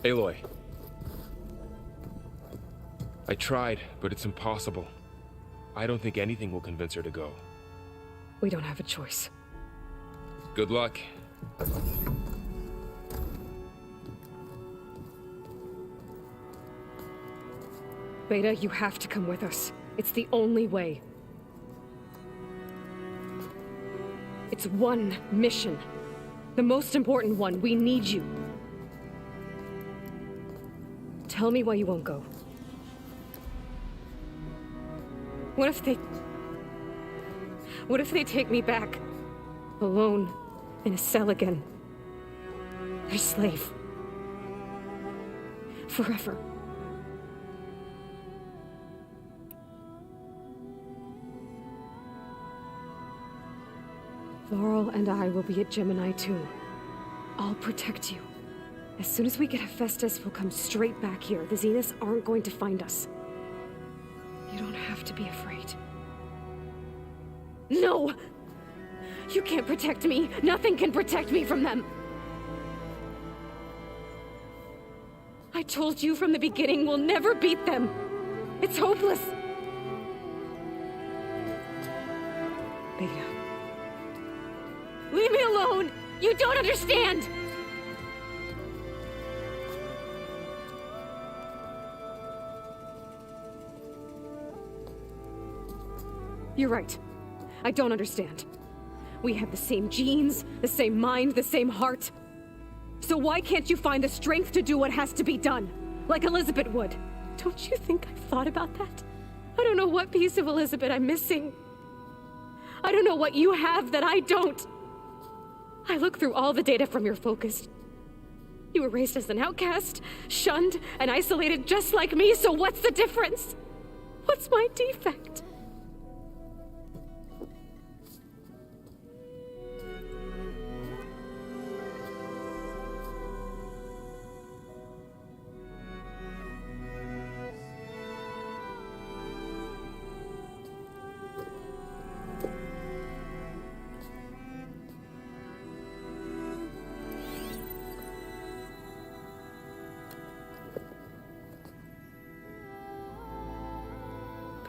Aloy. I tried, but it's impossible. I don't think anything will convince her to go.
We don't have a choice.
Good luck.
Beta, you have to come with us. It's the only way. It's one mission. The most important one. We need you. Tell me why you won't go. What if they take me back? Alone, in a cell again. Their slave. Forever. Laurel and I will be at Gemini too. I'll protect you. As soon as we get Hephaestus, we'll come straight back here. The Zeniths aren't going to find us. You don't have to be afraid. No! You can't protect me. Nothing can protect me from them. I told you from the beginning we'll never beat them. It's hopeless. Beta. Leave me alone! You don't understand! You're right. I don't understand. We have the same genes, the same mind, the same heart. So why can't you find the strength to do what has to be done? Like Elizabeth would. Don't you think I've thought about that? I don't know what piece of Elizabeth I'm missing. I don't know what you have that I don't. I look through all the data from your focus. You were raised as an outcast, shunned, and isolated just like me, so what's the difference? What's my defect?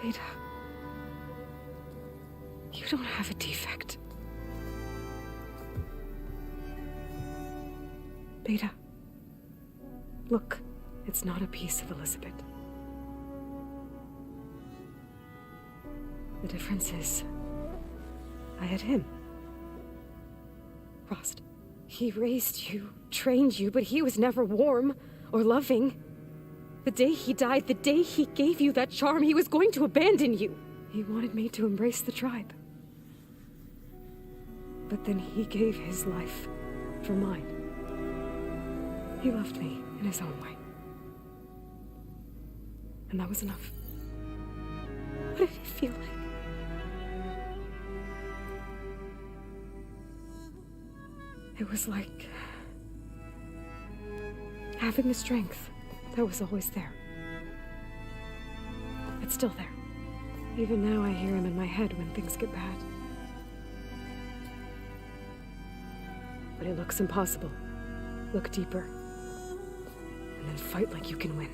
Beta, you don't have a defect. Beta, look, it's not a piece of Elizabeth. The difference is, I had him. Frost. He raised you, trained you, but he was never warm or loving. The day he died, the day he gave you that charm, he was going to abandon you. He wanted me to embrace the tribe. But then he gave his life for mine. He loved me in his own way. And that was enough. What did it feel like? It was like having the strength that was always there. It's still there. Even now I hear him in my head when things get bad. But it looks impossible. Look deeper. And then fight like you can win.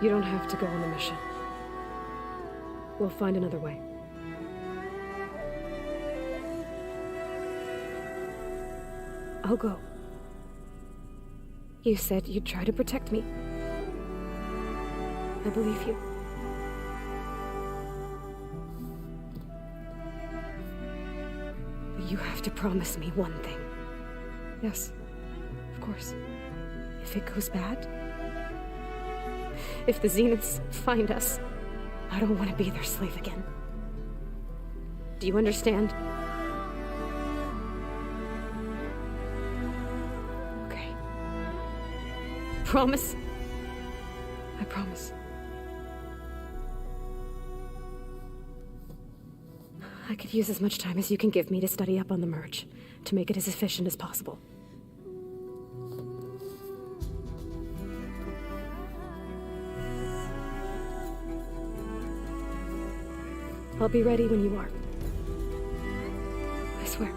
You don't have to go on the mission. We'll find another way. I'll go. You said you'd try to protect me. I believe you. But you have to promise me one thing. Yes, of course. If it goes bad, if the Zeniths find us, I don't want to be their slave again. Do you understand? Okay. Promise? I promise. I could use as much time as you can give me to study up on the merge, to make it as efficient as possible. I'll be ready when you are. I swear.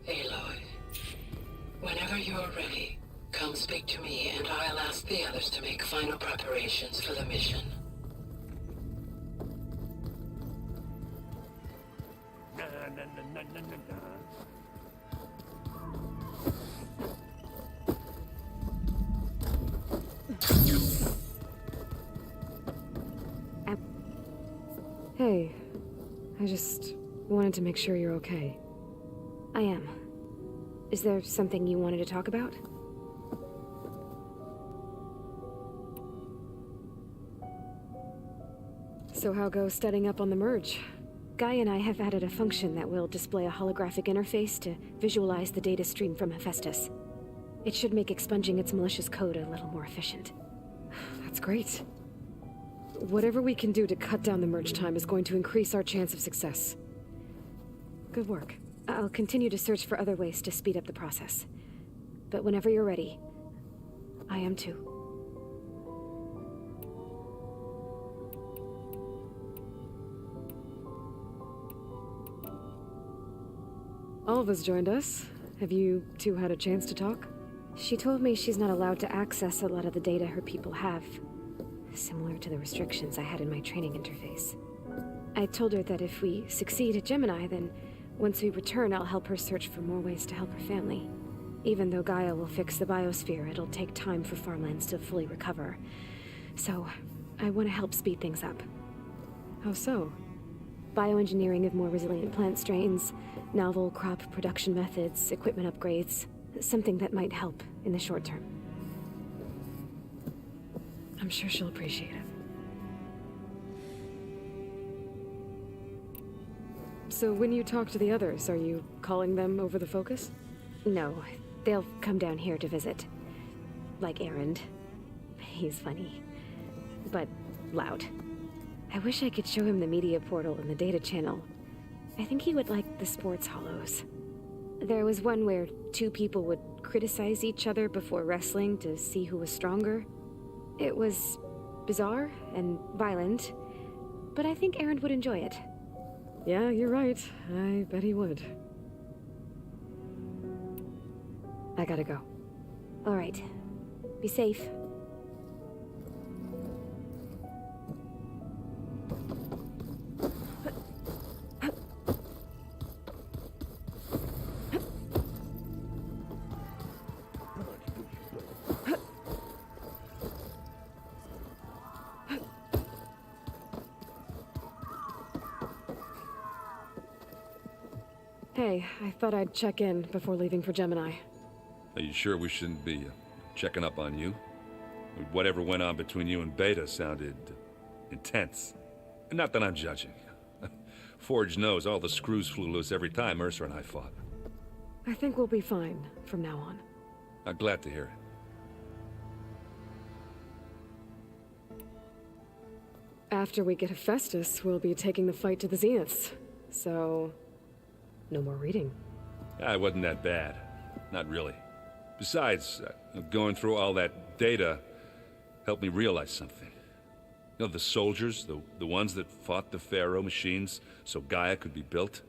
Aloy, whenever you're ready, come speak to me and I'll ask the others to make final preparations for the mission.
Hey, I just wanted to make sure you're okay. I am. Is there something you wanted to talk about? So how goes setting up on the merge?
Guy and I have added a function that will display a holographic interface to visualize the data stream from Hephaestus. It should make expunging its malicious code a little more efficient.
That's great. Whatever we can do to cut down the merge time is going to increase our chance of success. Good work.
I'll continue to search for other ways to speed up the process. But whenever you're ready, I am too.
Alva's joined us. Have you two had a chance to talk?
She told me she's not allowed to access a lot of the data her people have. Similar to the restrictions I had in my training interface. I told her that if we succeed at Gemini, then once we return, I'll help her search for more ways to help her family. Even though Gaia will fix the biosphere, it'll take time for farmlands to fully recover. So, I want to help speed things up.
How so?
Bioengineering of more resilient plant strains, novel crop production methods, equipment upgrades. Something that might help in the short term.
I'm sure she'll appreciate it. So when you talk to the others, are you calling them over the focus?
No, they'll come down here to visit. Like Erend. He's funny. But loud. I wish I could show him the media portal and the data channel. I think he would like the sports hollows. There was one where two people would criticize each other before wrestling to see who was stronger. It was bizarre and violent, but I think Erend would enjoy it.
Yeah, you're right. I bet he would. I gotta go.
All right. Be safe.
Hey, I thought I'd check in before leaving for Gemini.
Are you sure we shouldn't be checking up on you? Whatever went on between you and Beta sounded intense. Not that I'm judging. Forge knows all the screws flew loose every time Ursa and I fought.
I think we'll be fine from now on.
I'm glad to hear it.
After we get Hephaestus, we'll be taking the fight to the Zeniths. So, no more reading.
It wasn't that bad. Not really. Besides, going through all that data helped me realize something. You know, the soldiers, the ones that fought the Pharaoh machines so Gaia could be built,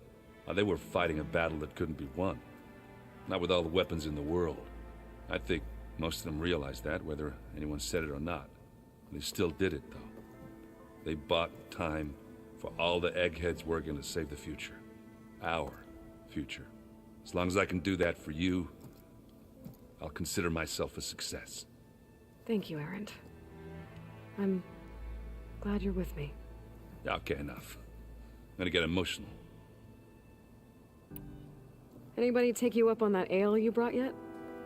they were fighting a battle that couldn't be won. Not with all the weapons in the world. I think most of them realized that, whether anyone said it or not. They still did it, though. They bought time for all the eggheads working to save the future. Our future. As long as I can do that for you, I'll consider myself a success.
Thank you, Erend. I'm glad you're with me.
Okay, enough. I'm gonna get emotional.
Anybody take you up on that ale you brought yet?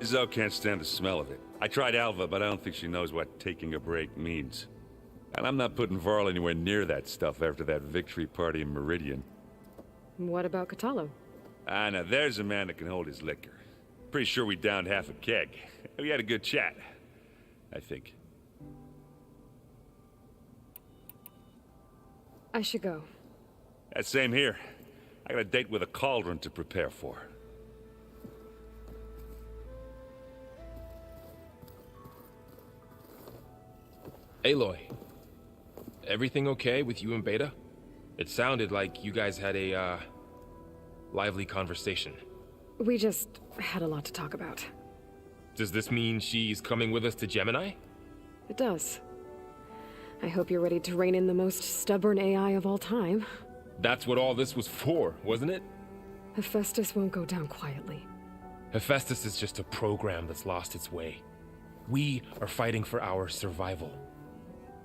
Izzo can't stand the smell of it. I tried Alva, but I don't think she knows what taking a break means. And I'm not putting Varl anywhere near that stuff after that victory party in Meridian.
What about Kotallo?
Now there's a man that can hold his liquor. Pretty sure we downed half a keg. We had a good chat, I think.
I should go.
Same here. I got a date with a cauldron to prepare for.
Aloy, everything okay with you and Beta? It sounded like you guys had a, lively conversation.
We just had a lot to talk about.
Does this mean she's coming with us to Gemini?
It does. I hope you're ready to rein in the most stubborn AI of all time.
That's what all this was for, wasn't it?
Hephaestus won't go down quietly.
Hephaestus is just a program that's lost its way. We are fighting for our survival.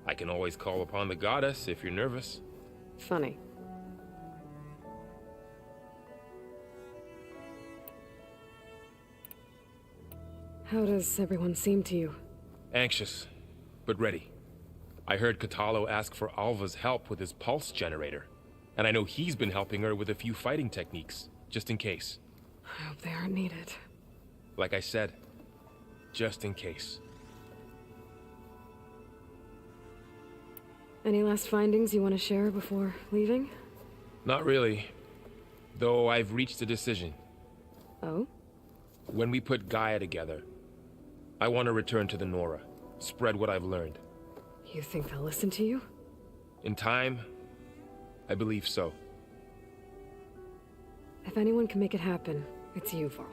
I can always call upon the goddess if you're nervous.
Funny. How does everyone seem to you?
Anxious, but ready. I heard Katalo ask for Alva's help with his pulse generator, and I know he's been helping her with a few fighting techniques, just in case.
I hope they aren't needed.
Like I said, just in case.
Any last findings you want to share before leaving?
Not really, though I've reached a decision.
Oh?
When we put Gaia together, I want to return to the Nora, spread what I've learned.
You think they'll listen to you?
In time, I believe so.
If anyone can make it happen, it's you, Varl.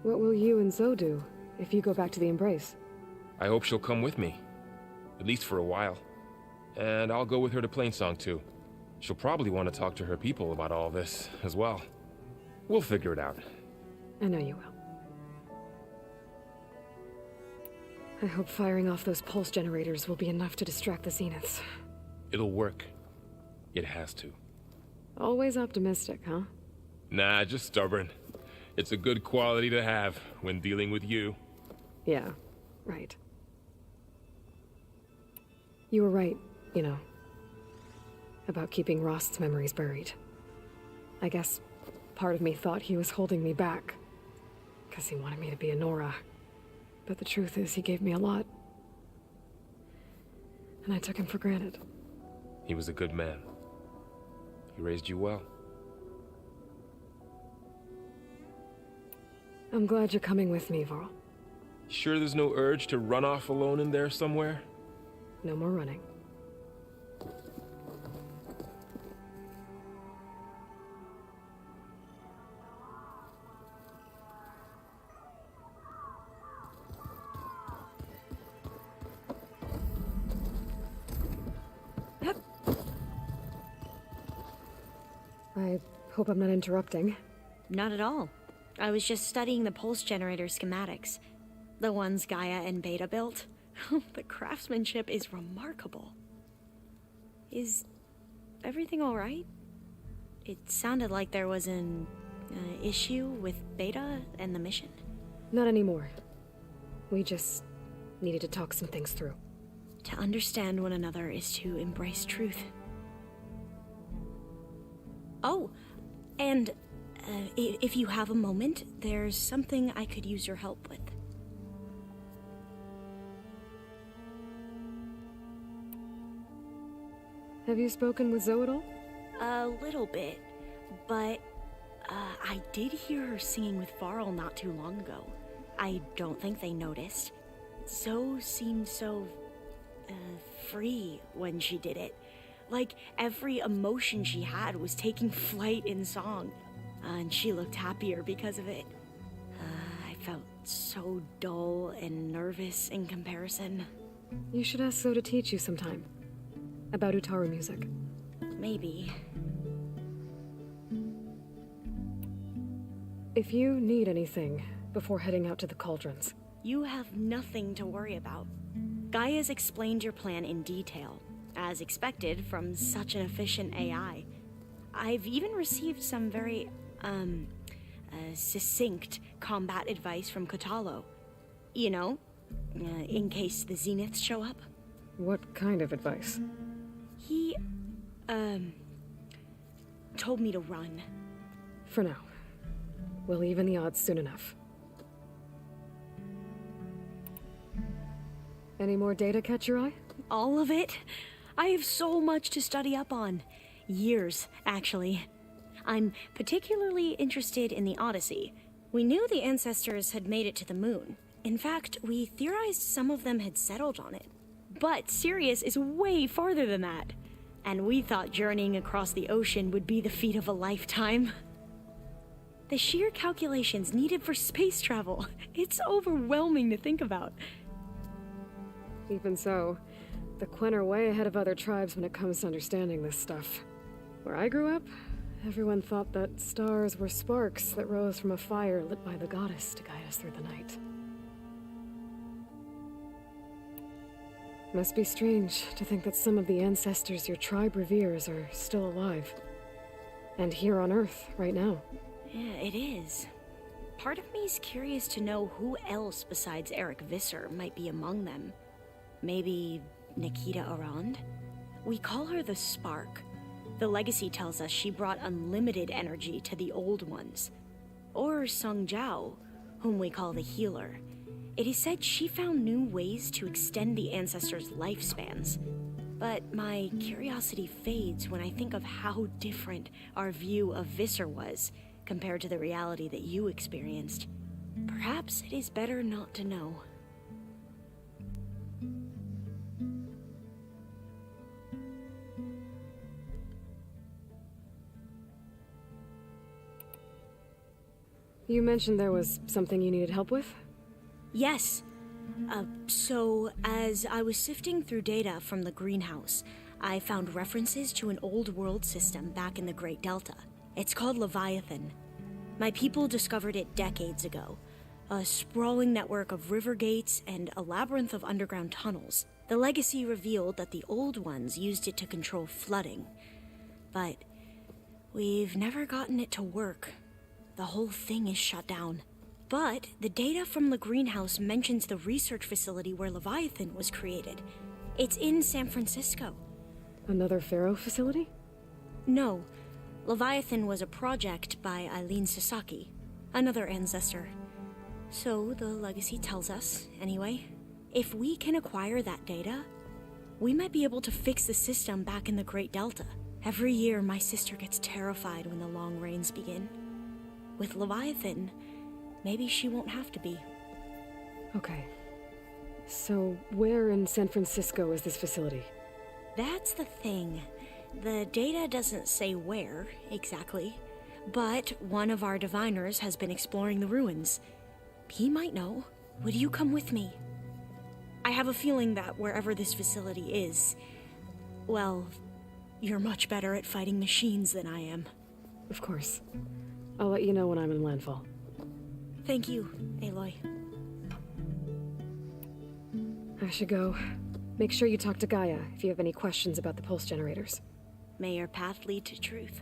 What will you and Zoe do if you go back to the Embrace?
I hope she'll come with me, at least for a while. And I'll go with her to Plainsong too. She'll probably want to talk to her people about all this as well. We'll figure it out.
I know you will. I hope firing off those pulse generators will be enough to distract the Zeniths.
It'll work. It has to.
Always optimistic, huh?
Nah, just stubborn. It's a good quality to have when dealing with you.
Yeah, right. You were right, you know, about keeping Rost's memories buried. I guess part of me thought he was holding me back, because he wanted me to be a Nora. But the truth is, he gave me a lot. And I took him for granted.
He was a good man. He raised you well.
I'm glad you're coming with me, Varl.
Sure there's no urge to run off alone in there somewhere?
No more running. I hope I'm not interrupting.
Not at all. I was just studying the pulse generator schematics. The ones Gaia and Beta built. The craftsmanship is remarkable. Is everything alright? It sounded like there was an issue with Beta and the mission.
Not anymore. We just needed to talk some things through.
To understand one another is to embrace truth. Oh, and if you have a moment, there's something I could use your help with.
Have you spoken with Zoe at all?
A little bit, but I did hear her singing with Varl not too long ago. I don't think they noticed. Zoe seemed so free when she did it. Like every emotion she had was taking flight in song. And she looked happier because of it. I felt so dull and nervous in comparison.
You should ask Zoe to teach you sometime. About Utaru music.
Maybe.
If you need anything before heading out to the cauldrons.
You have nothing to worry about. Gaia's explained your plan in detail, as expected from such an efficient AI. I've even received some very, succinct combat advice from Katalo. You know, in case the Zeniths show up.
What kind of advice?
He, told me to run.
For now. We'll even the odds soon enough. Any more data catch your eye?
All of it? I have so much to study up on. Years, actually. I'm particularly interested in the Odyssey. We knew the ancestors had made it to the moon. In fact, we theorized some of them had settled on it. But Sirius is way farther than that. And we thought journeying across the ocean would be the feat of a lifetime. The sheer calculations needed for space travel, it's overwhelming to think about.
Even so, the Quen are way ahead of other tribes when it comes to understanding this stuff. Where I grew up, everyone thought that stars were sparks that rose from a fire lit by the goddess to guide us through the night. Must be strange to think that some of the ancestors your tribe reveres are still alive. And here on Earth, right now.
Yeah, it is. part of me's curious to know who else besides Eric Visser might be among them. Maybe Nikita Arand? We call her the Spark. The legacy tells us she brought unlimited energy to the Old Ones. Or Sung Jiao, whom we call the Healer. It is said she found new ways to extend the ancestors' lifespans. But my curiosity fades when I think of how different our view of Visser was compared to the reality that you experienced. Perhaps it is better not to know.
You mentioned there was something you needed help with?
Yes. So, as I was sifting through data from the greenhouse, I found references to an old world system back in the Great Delta. It's called Leviathan. My people discovered it decades ago. A sprawling network of river gates and a labyrinth of underground tunnels. The legacy revealed that the Old Ones used it to control flooding. But we've never gotten it to work. The whole thing is shut down. But the data from the greenhouse mentions the research facility where Leviathan was created. It's in San Francisco.
Another Pharaoh facility?
No. Leviathan was a project by Eileen Sasaki, another ancestor. So the legacy tells us, anyway. If we can acquire that data, we might be able to fix the system back in the Great Delta. Every year, my sister gets terrified when the long rains begin. With Leviathan, maybe she won't have to be.
Okay. So, where in San Francisco is this facility?
That's the thing. The data doesn't say where, exactly. But one of our diviners has been exploring the ruins. He might know. Would you come with me? I have a feeling that wherever this facility is, well, you're much better at fighting machines than I am.
Of course. I'll let you know when I'm in landfall.
Thank you, Aloy.
I should go. Make sure you talk to Gaia if you have any questions about the pulse generators.
May your path lead to truth.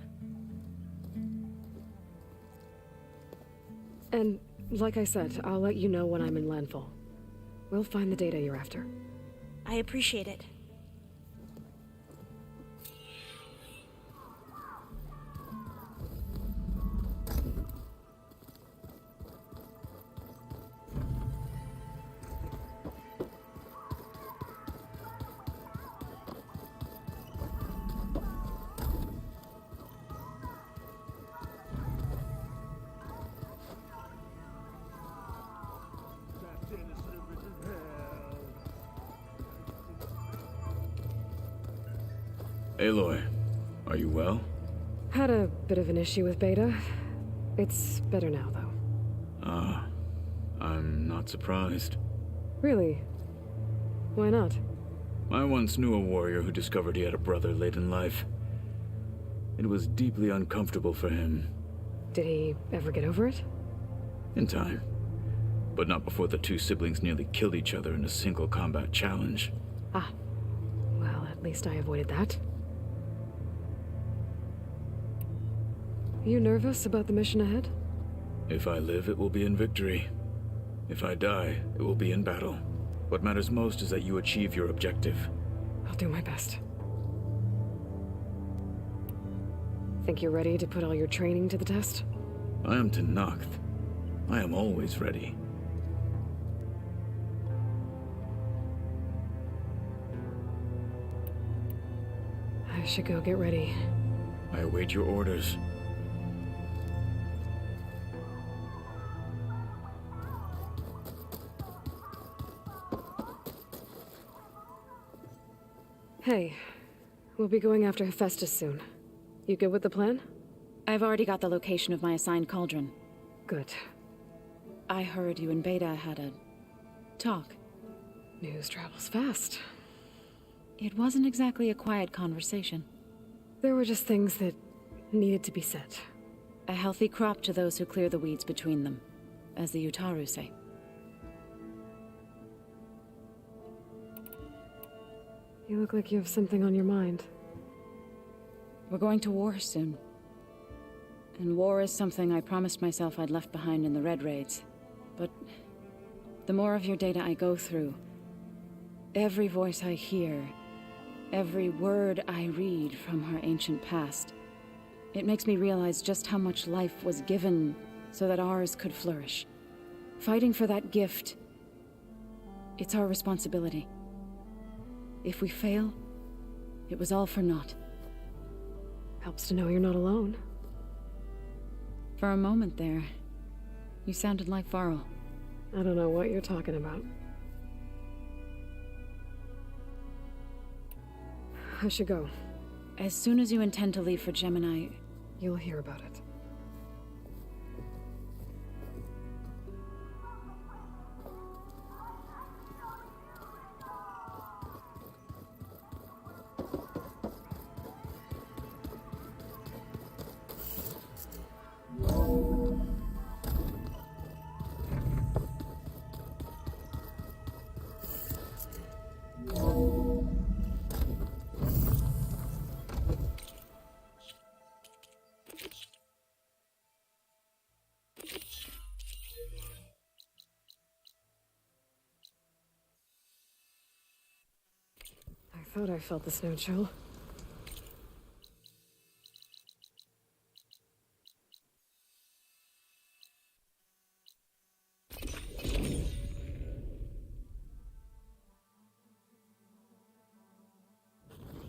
And, like I said, I'll let you know when I'm in landfall. We'll find the data you're after.
I appreciate it.
Aloy, are you well?
Had a bit of an issue with Beta. It's better now, though.
Ah, I'm not surprised.
Really? Why not?
I once knew a warrior who discovered he had a brother late in life. It was deeply uncomfortable for him.
Did he ever get over it?
In time. But not before the two siblings nearly killed each other in a single combat challenge.
Ah. Well, at least I avoided that. You nervous about the mission ahead?
If I live, it will be in victory. If I die, it will be in battle. What matters most is that you achieve your objective.
I'll do my best. Think you're ready to put all your training to the test?
I am Tenakth. I am always ready.
I should go get ready.
I await your orders.
Hey, we'll be going after Hephaestus soon. You good with the plan?
I've already got the location of my assigned cauldron.
Good.
I heard you and Beta had a talk.
News travels fast.
It wasn't exactly a quiet conversation.
There were just things that needed to be said.
A healthy crop to those who clear the weeds between them, as the Utaru say.
You look like you have something on your mind.
We're going to war soon. And war is something I promised myself I'd left behind in the Red Raids. But the more of your data I go through, every voice I hear, every word I read from her ancient past, it makes me realize just how much life was given so that ours could flourish. Fighting for that gift, it's our responsibility. If we fail, it was all for naught.
Helps to know you're not alone.
For a moment there, you sounded like Varl.
I don't know what you're talking about. I should go.
As soon as you intend to leave for Gemini,
you'll hear about it. I thought I felt the snow chill.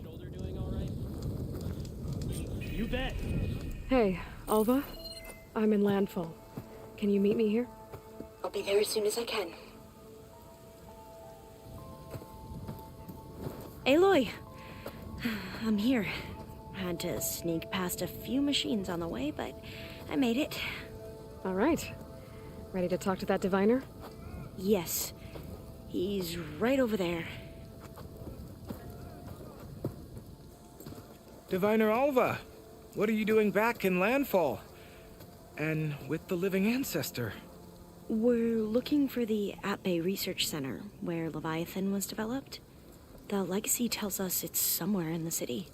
Shoulder doing all right? You bet.
Hey, Alva. I'm in Landfall. Can you meet me here?
I'll be there as soon as I can.
Aloy! I'm here. Had to sneak past a few machines on the way, but I made it.
All right. Ready to talk to that diviner?
Yes. He's right over there.
Diviner Alva, what are you doing back in Landfall? And with the living ancestor?
We're looking for the At-Bay Research Center, where Leviathan was developed. The legacy tells us it's somewhere in the city.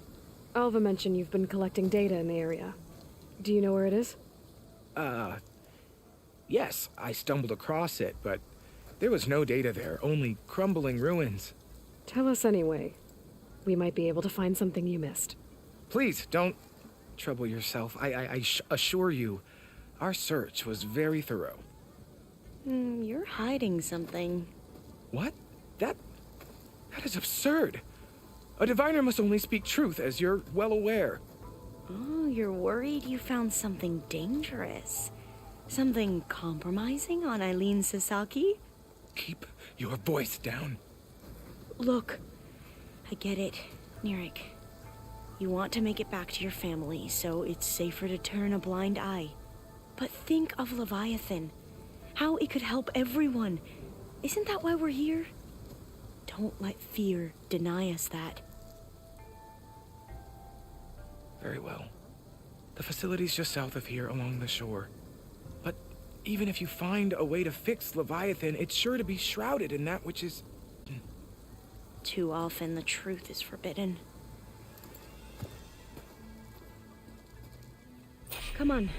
Alva mentioned you've been collecting data in the area. Do you know where it is?
Yes, I stumbled across it, but there was no data there, only crumbling ruins.
Tell us anyway. We might be able to find something you missed.
Please, don't trouble yourself. I assure you, our search was very thorough.
You're hiding something.
What? That is absurd. A diviner must only speak truth, as you're well aware.
Oh, you're worried you found something dangerous. Something compromising on Eileen Sasaki?
Keep your voice down.
Look, I get it, Nirik. You want to make it back to your family, so it's safer to turn a blind eye. But think of Leviathan. How it could help everyone. Isn't that why we're here? Don't let fear deny us that.
Very well. The facility's just south of here, along the shore. But even if you find a way to fix Leviathan, it's sure to be shrouded in that which is...
Too often the truth is forbidden. Come on,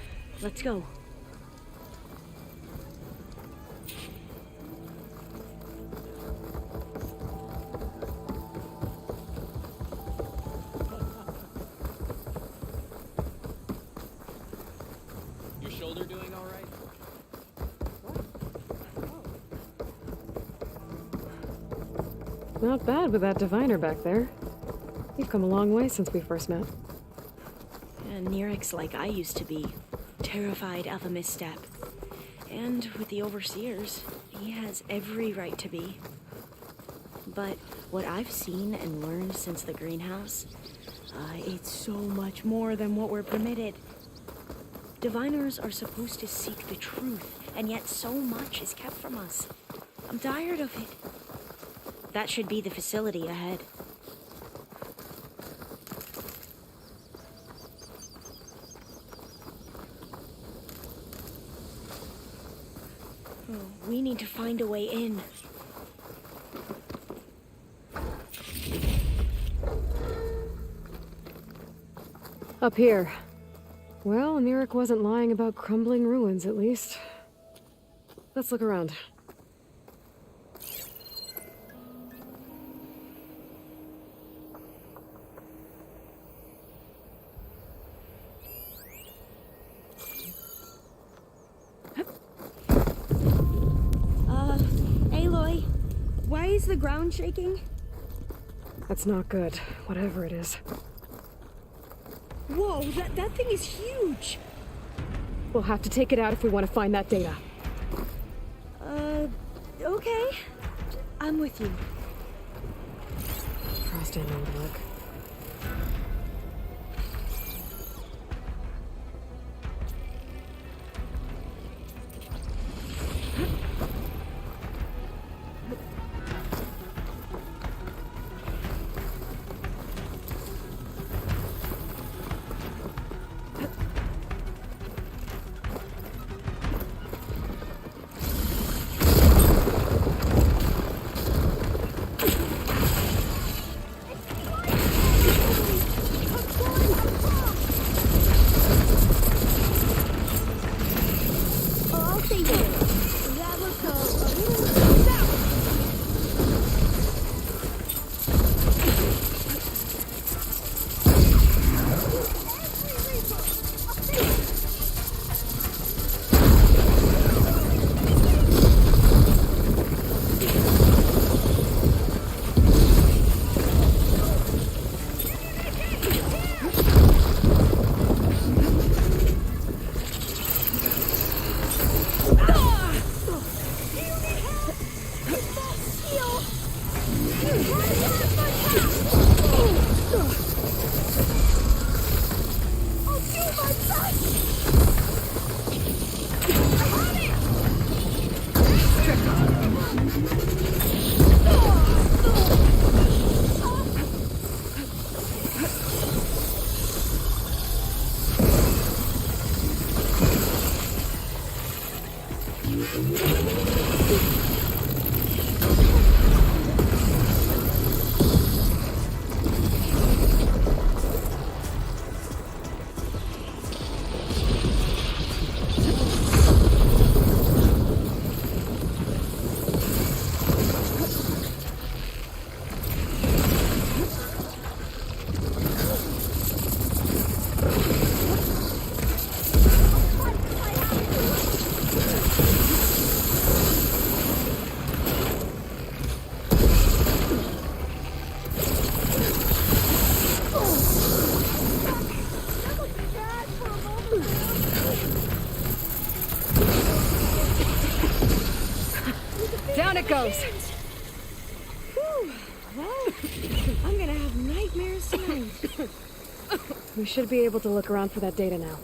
let's go.
Your shoulder doing all right?
Not bad with that diviner back there. You've come a long way since we first met.
And Nirik's like I used to be, terrified of a misstep. And with the Overseers, he has every right to be. But what I've seen and learned since the greenhouse, it's so much more than what we're permitted. Diviners are supposed to seek the truth, and yet so much is kept from us. I'm tired of it. That should be the facility ahead. We need to find a way in.
Up here. Well, Mirek wasn't lying about crumbling ruins, at least. Let's look around.
Aloy, why is the ground shaking?
That's not good, whatever it is.
Whoa, that thing is huge!
We'll have to take it out if we want to find that data.
Okay. I'm with you.
Frost and look. Down it goes!
Whew. Well, I'm gonna have nightmares tonight.
We should be able to look around for that data now.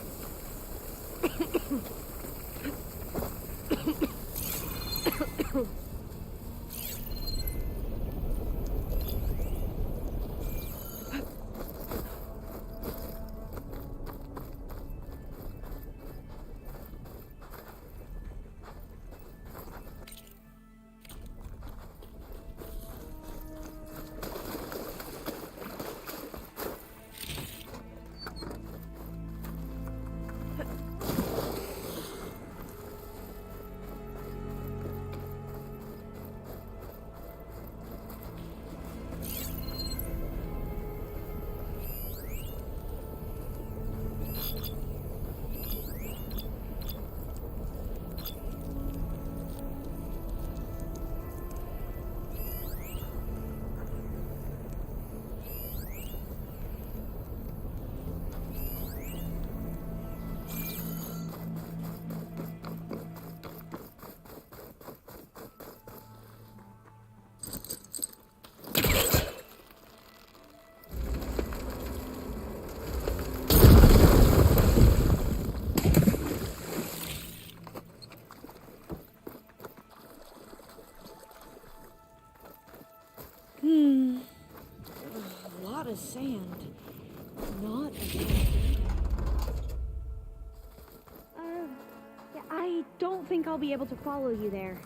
A lot of sand. Not a
Yeah, I don't think I'll be able to follow you there.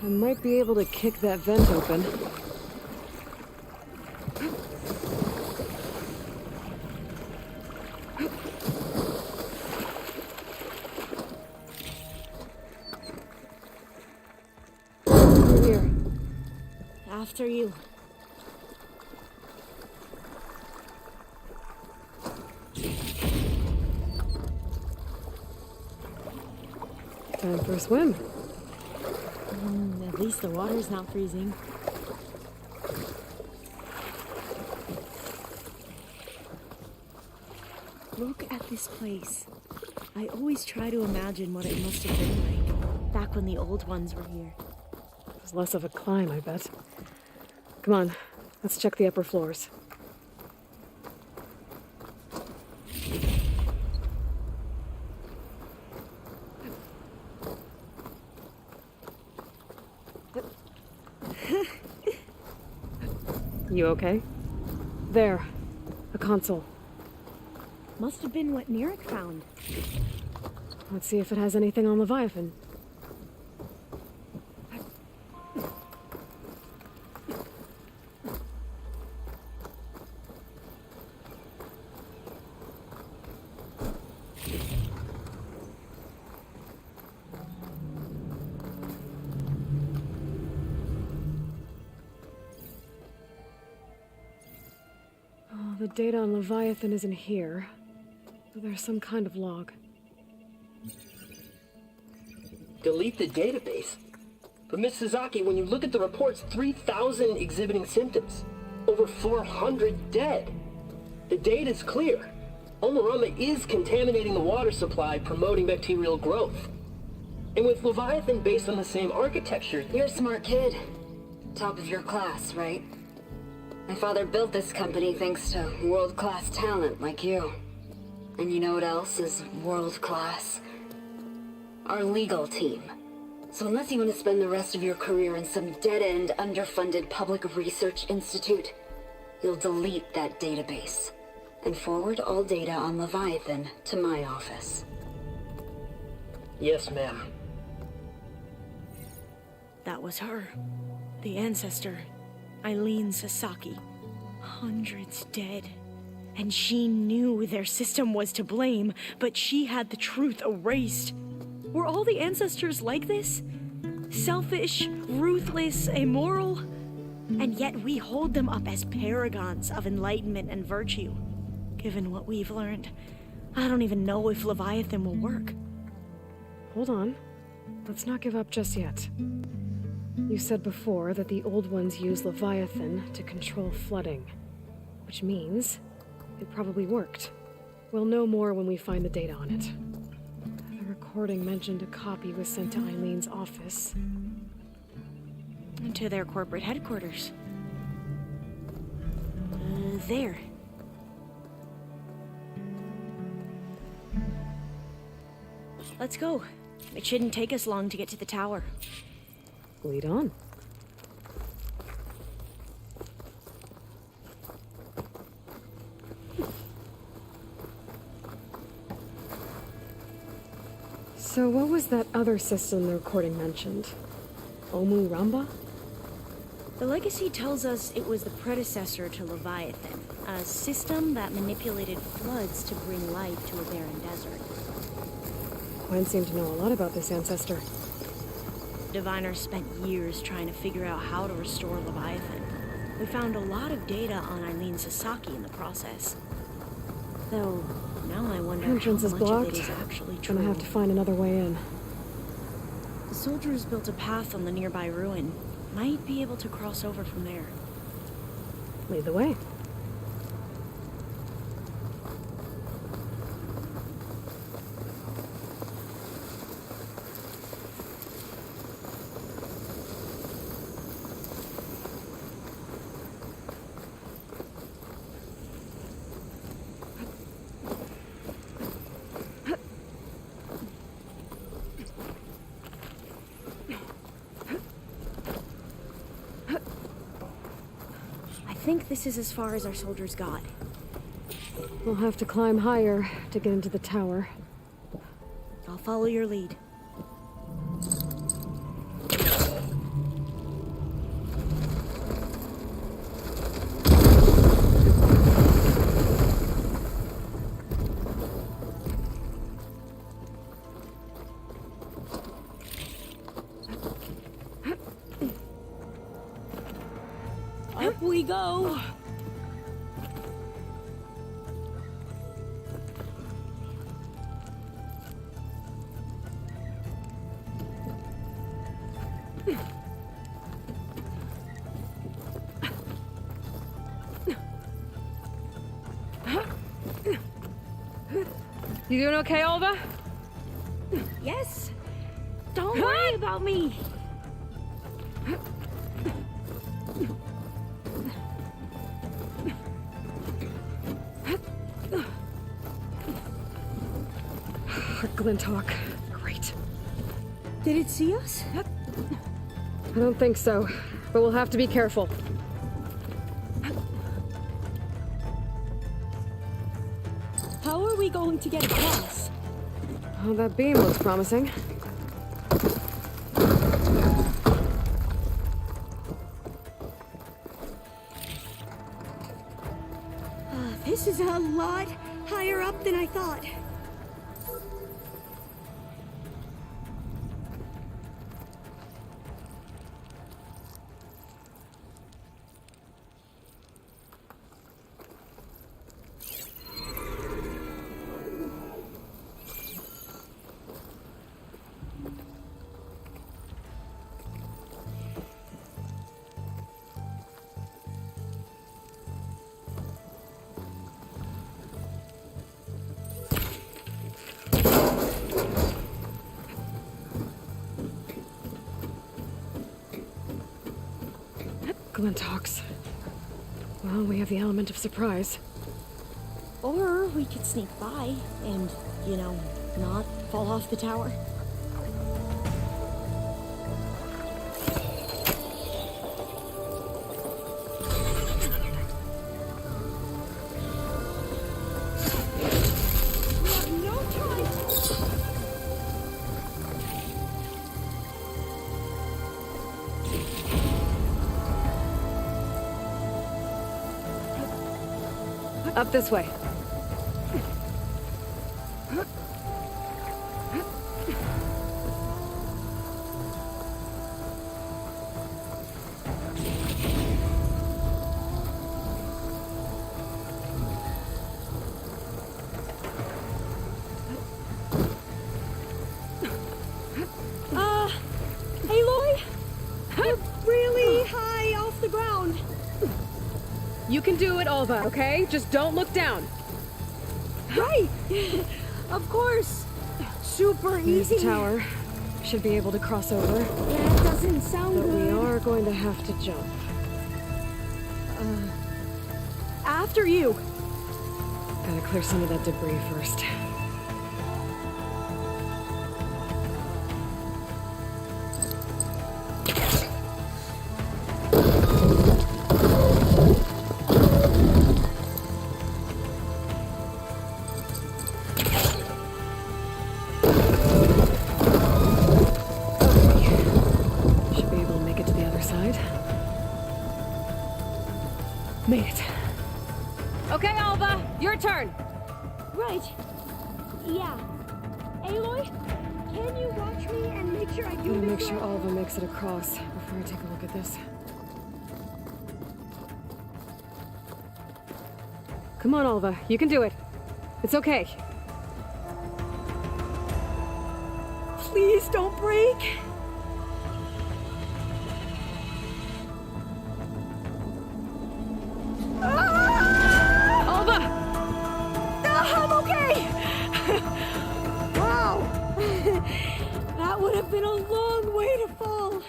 I might be able to kick that vent open. Over here.
After you.
Time for a swim.
At least the water's not freezing. Look at this place. I always try to imagine what it must have been like back when the old ones were here.
It was less of a climb, I bet. Come on, let's check the upper floors. You okay? There. A console.
Must have been what Nirek found.
Let's see if it has anything on Leviathan. The data on Leviathan isn't here, but there's some kind of log.
Delete the database? But Miss Sasaki, when you look at the reports, 3,000 exhibiting symptoms. Over 400 dead. The data's clear. Omurama is contaminating the water supply, promoting bacterial growth. And with Leviathan based on the same architecture...
You're a smart kid. Top of your class, right? My father built this company thanks to world-class talent like you. And you know what else is world-class? Our legal team. So unless you want to spend the rest of your career in some dead-end, underfunded public research institute, you'll delete that database and forward all data on Leviathan to my office.
Yes, ma'am.
That was her. The ancestor. Eileen Sasaki. Hundreds dead. And she knew their system was to blame, but she had the truth erased. Were all the ancestors like this? Selfish, ruthless, immoral? And yet we hold them up as paragons of enlightenment and virtue. Given what we've learned, I don't even know if Leviathan will work.
Hold on. Let's not give up just yet. You said before that the old ones use Leviathan to control flooding. Which means it probably worked. We'll know more when we find the data on it. The recording mentioned a copy was sent to Eileen's office.
To their corporate headquarters. There. Let's go. It shouldn't take us long to get to the tower.
Lead on. So what was that other system the recording mentioned? Omurama?
The legacy tells us it was the predecessor to Leviathan, a system that manipulated floods to bring life to a barren desert.
Quinn seemed to know a lot about this ancestor.
Diviners spent years trying to figure out how to restore Leviathan. We found a lot of data on Eileen Sasaki in the process. Though, now I wonder
Entrance
how
is
much
blocked.
of it is actually true.
Gonna have to find another way in.
The soldiers built a path on the nearby ruin. Might be able to cross over from there.
Lead the way.
I think this is as far as our soldiers got.
We'll have to climb higher to get into the tower.
I'll follow your lead. we go.
You doing okay, Alva?
Yes. Don't worry about me.
Glinthawk. Great.
Did it see us?
I don't think so, but we'll have to be careful.
How are we going to get across?
Oh, that beam looks promising.
This is a lot higher up than I thought.
Glinthawks. Well, we have the element of surprise.
Or we could sneak by and, you know, not fall off the tower.
Up this way.
Aloy? We're really high off the ground.
You can do it, Alva, okay? Just don't look down.
Right! Of course! Super
Here's
easy.
the tower. Should be able to cross over.
That doesn't sound
but
good.
we are going to have to jump.
After you!
Gotta clear some of that debris first. Made it. Okay, Alva, your turn.
Right. Yeah. Aloy, can you watch me and make sure I do
Gotta
this
make sure
right?
Alva makes it across before I take a look at this. Come on, Alva, you can do it. It's okay.
Please don't break.
Alva!
I'm okay! Wow! That would have been a long way to fall.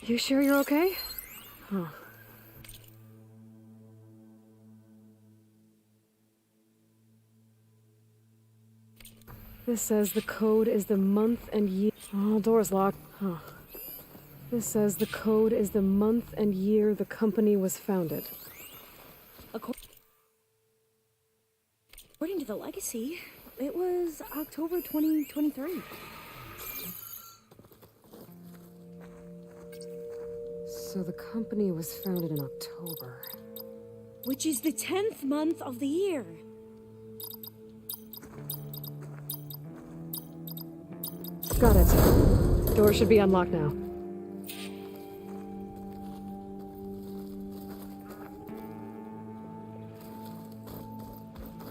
You sure you're okay? Huh. This says the code is the month and year. Oh, door's locked. Huh. This says the code is the month and year the company was founded.
According to the legacy, it was October 2023.
So the company was founded in October.
Which is the 10th month of the year.
Got it. Door should be unlocked now.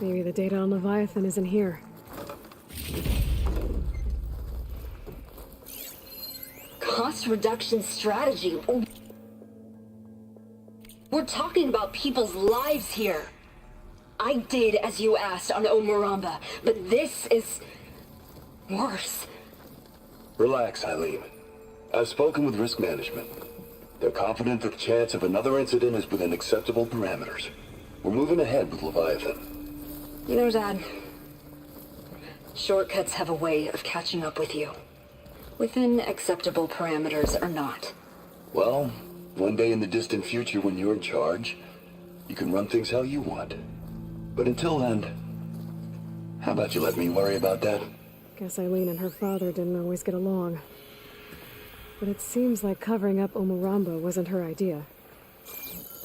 Maybe the data on Leviathan is in here.
Cost reduction strategy. Oh. We're talking about people's lives here. I did as you asked on Omuramba, but this is worse.
Relax, Eileen. I've spoken with risk management. They're confident that the chance of another incident is within acceptable parameters. We're moving ahead with Leviathan.
You know, Dad, shortcuts have a way of catching up with you. Within acceptable parameters or not.
Well, one day in the distant future when you're in charge, you can run things how you want. But until then, how about you let me worry about that?
Guess Eileen and her father didn't always get along. But it seems like covering up Omuramba wasn't her idea.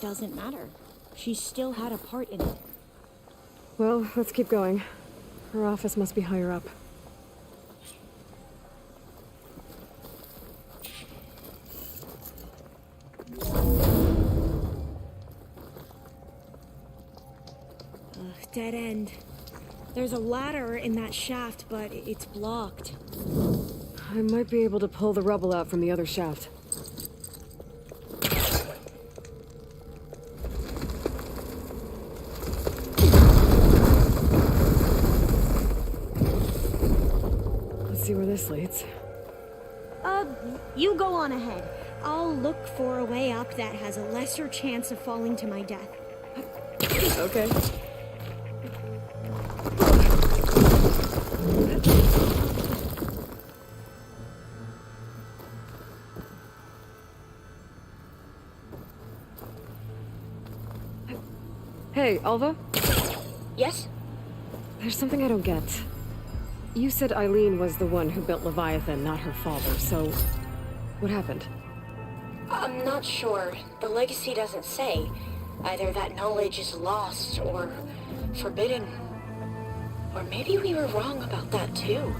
Doesn't matter. She still had a part in it.
Well, let's keep going. Her office must be higher up.
Dead end. There's a ladder in that shaft, but it's blocked.
I might be able to pull the rubble out from the other shaft. Let's see where this leads.
You go on ahead. I'll look for a way up that has a lesser chance of falling to my death.
Okay. Hey, Alva?
Yes?
There's something I don't get. You said Eileen was the one who built Leviathan, not her father, so... what happened?
I'm not sure. The legacy doesn't say. Either that knowledge is lost or forbidden. Or maybe we were wrong about that too.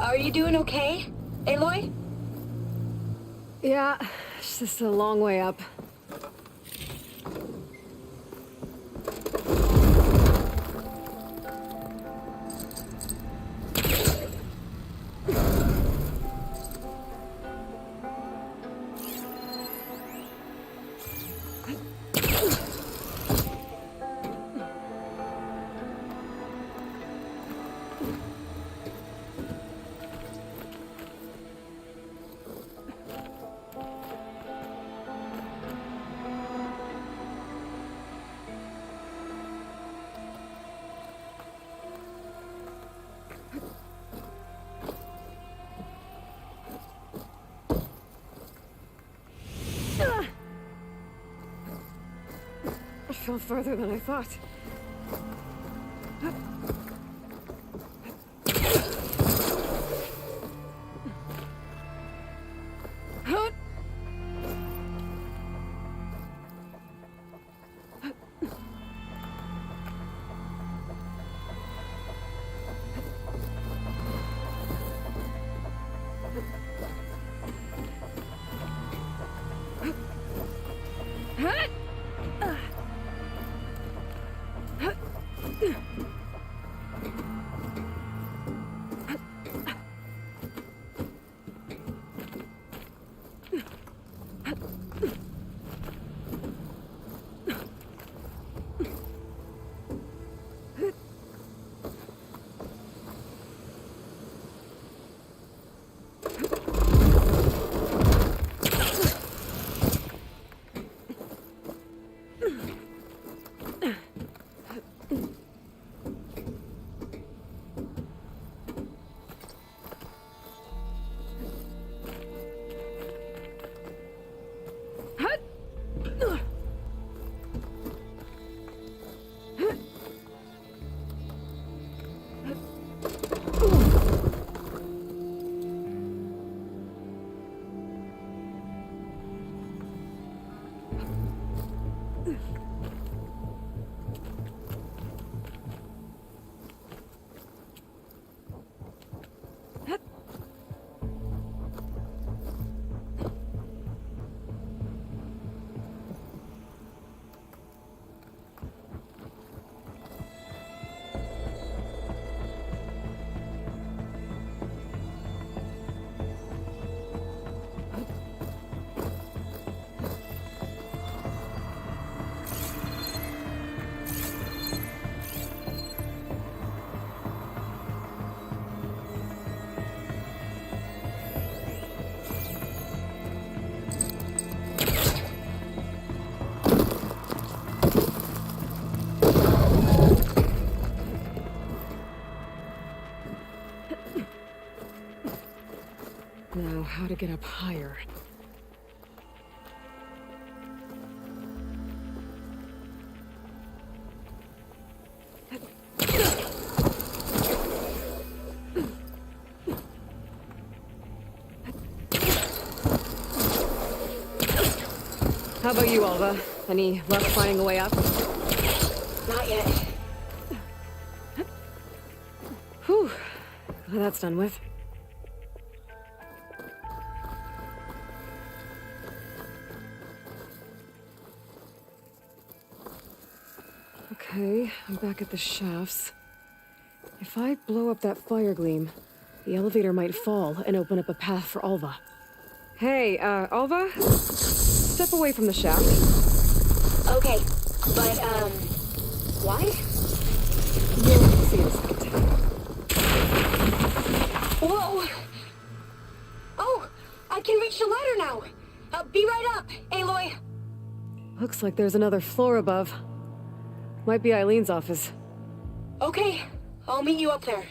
Are you doing okay, Aloy?
Yeah, it's just a long way up. I fell farther than I thought. Now, how to get up higher? How about you, Alva? Any luck finding a way up?
Not yet.
Whew. Well, that's done with. Okay, I'm back at the shafts. If I blow up that fire gleam, the elevator might fall and open up a path for Alva. Hey, Alva? Step away from the shaft.
Okay, but, why?
You'll see in a second.
Whoa! Oh, I can reach the ladder now! Be right up, Aloy!
Looks like there's another floor above. Might be Eileen's office.
Okay, I'll meet you up there.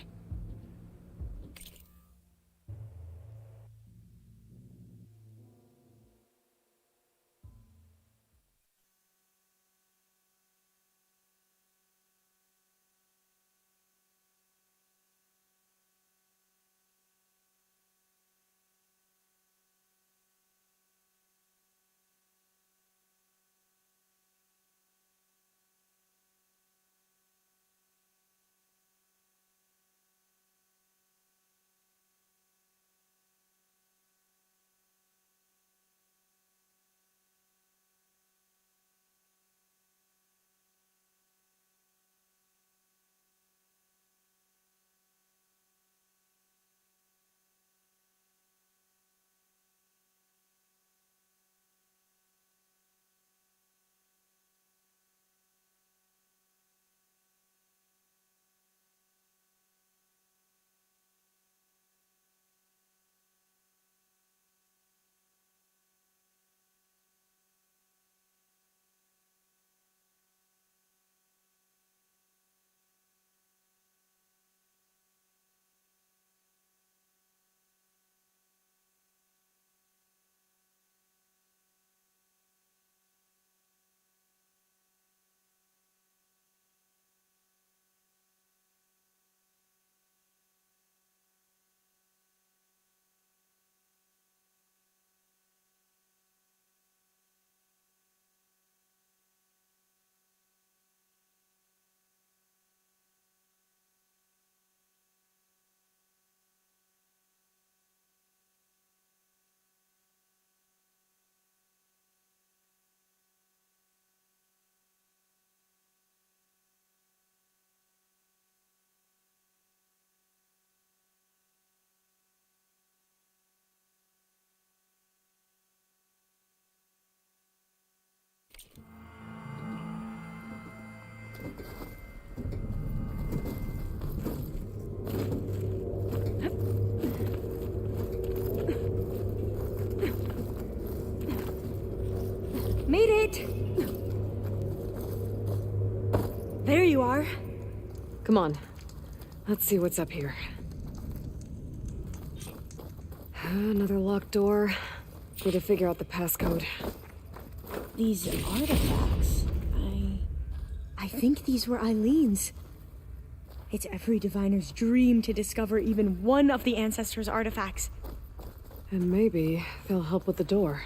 Made it! There you are.
Come on. Let's see what's up here. Another locked door. Need to figure out the passcode.
These artifacts... I think these were Eileen's. It's every diviner's dream to discover even one of the Ancestors' artifacts.
And maybe they'll help with the door.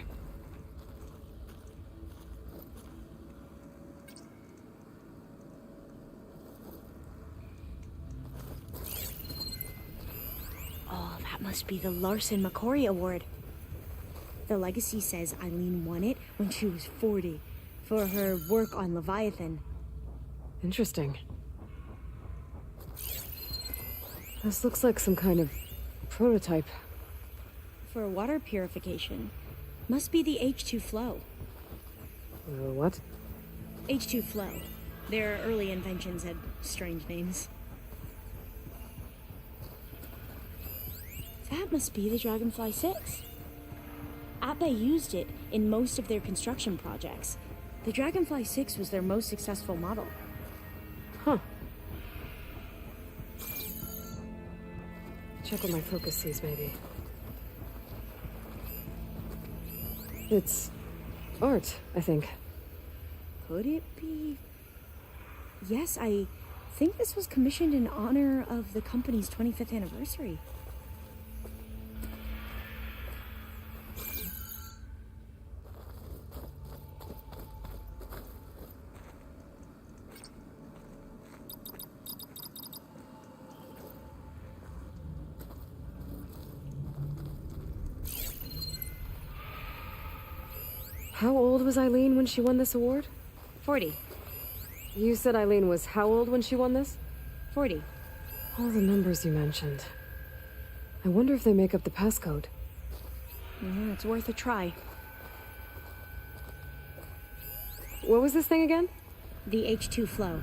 must be the Larson McCory Award. The legacy says Eileen won it when she was 40 for her work on Leviathan.
Interesting. This looks like some kind of prototype.
For water purification. Must be the H2 flow.
What?
H2 flow. Their early inventions had strange names. That must be the Dragonfly 6. Ape used it in most of their construction projects. The Dragonfly 6 was their most successful model.
Huh. Check what my focus sees, maybe. It's art, I think.
Could it be? Yes, I think this was commissioned in honor of the company's 25th anniversary.
How old was Eileen when she won this award?
40.
You said Eileen was how old when she won this?
40.
All the numbers you mentioned. I wonder if they make up the passcode.
Yeah, it's worth a try.
What was this thing again?
The H2 flow.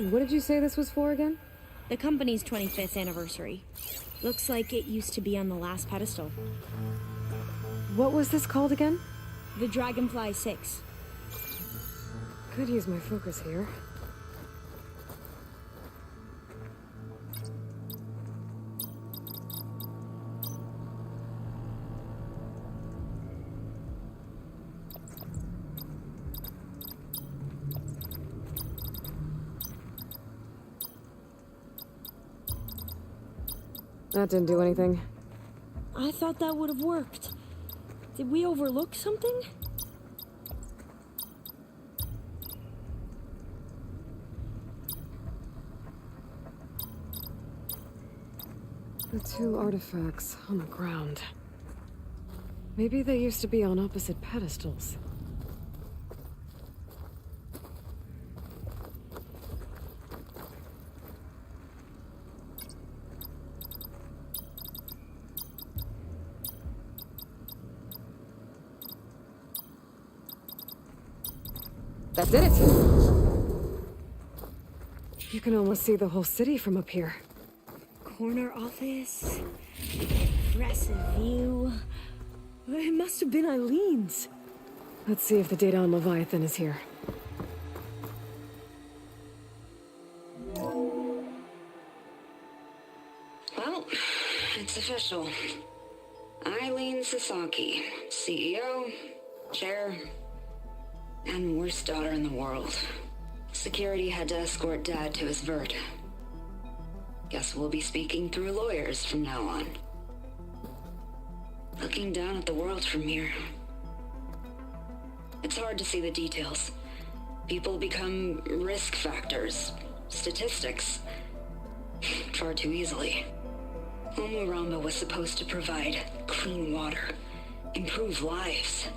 What did you say this was for again?
The company's 25th anniversary. Looks like it used to be on the last pedestal.
What was this called again?
The Dragonfly 6.
Could use my focus here. That didn't do anything.
I thought that would have worked. Did we overlook something?
The two artifacts on the ground. Maybe they used to be on opposite pedestals. That did it! You can almost see the whole city from up here.
Corner office. Impressive view. It must have been Eileen's.
Let's see if the data on Leviathan is here.
Well, it's official. Eileen Sasaki, CEO, chair, and worst daughter in the world. Security had to escort Dad to his vert. Guess we'll be speaking through lawyers from now on. Looking down at the world from here. It's hard to see the details. People become risk factors, statistics, far too easily. Omuramba was supposed to provide clean water, improve lives.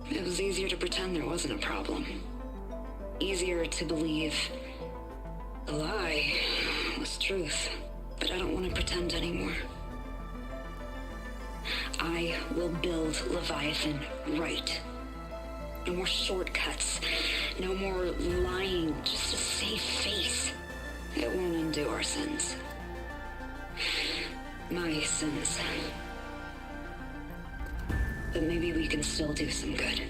It was easier to pretend there wasn't a problem. Easier to believe the lie was truth. But I don't want to pretend anymore. I will build Leviathan right. No more shortcuts. No more lying just to save face. It won't undo our sins. My sins. But maybe we can still do some good.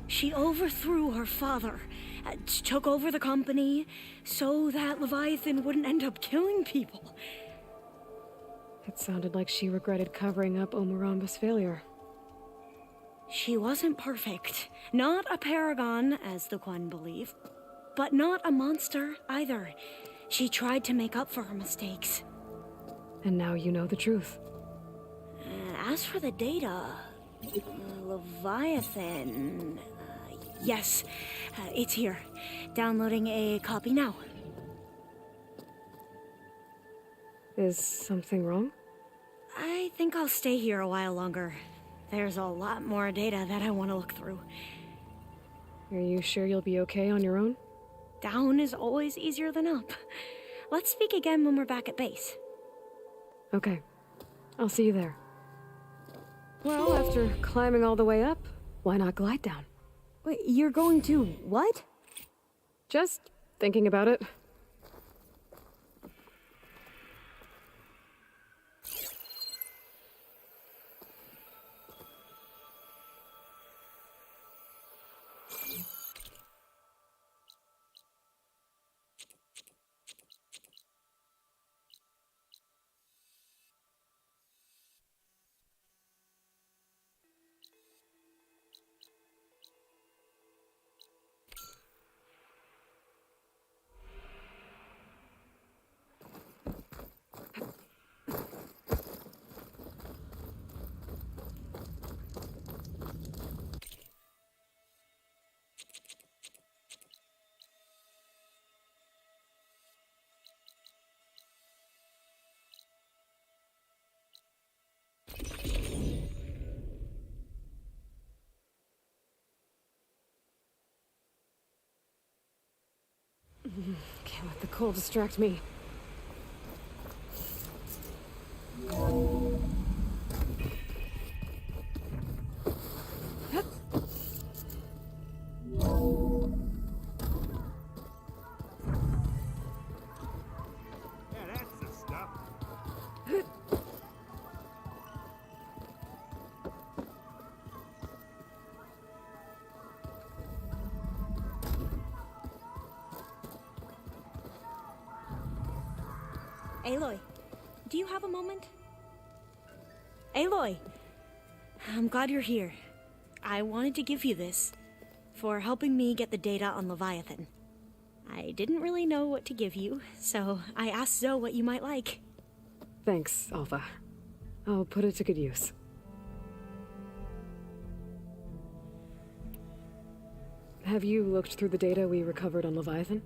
She overthrew her father, took over the company, so that Leviathan wouldn't end up killing people.
It sounded like she regretted covering up Omuramba's failure.
She wasn't perfect. Not a paragon, as the Quan believe. But not a monster, either. She tried to make up for her mistakes.
And now you know the truth.
As for the data... Leviathan... Yes, it's here. Downloading a copy now.
Is something wrong?
I think I'll stay here a while longer. There's a lot more data that I want to look through.
Are you sure you'll be okay on your own?
Down is always easier than up. Let's speak again when we're back at base.
Okay. I'll see you there. Well, after climbing all the way up, why not glide down?
Wait, you're going to what?
Just thinking about it. Can't let the cold distract me.
Aloy, do you have a moment? Aloy, I'm glad you're here. I wanted to give you this for helping me get the data on Leviathan. I didn't really know what to give you, so I asked Zoe what you might like.
Thanks, Alpha. I'll put it to good use. Have you looked through the data we recovered on Leviathan?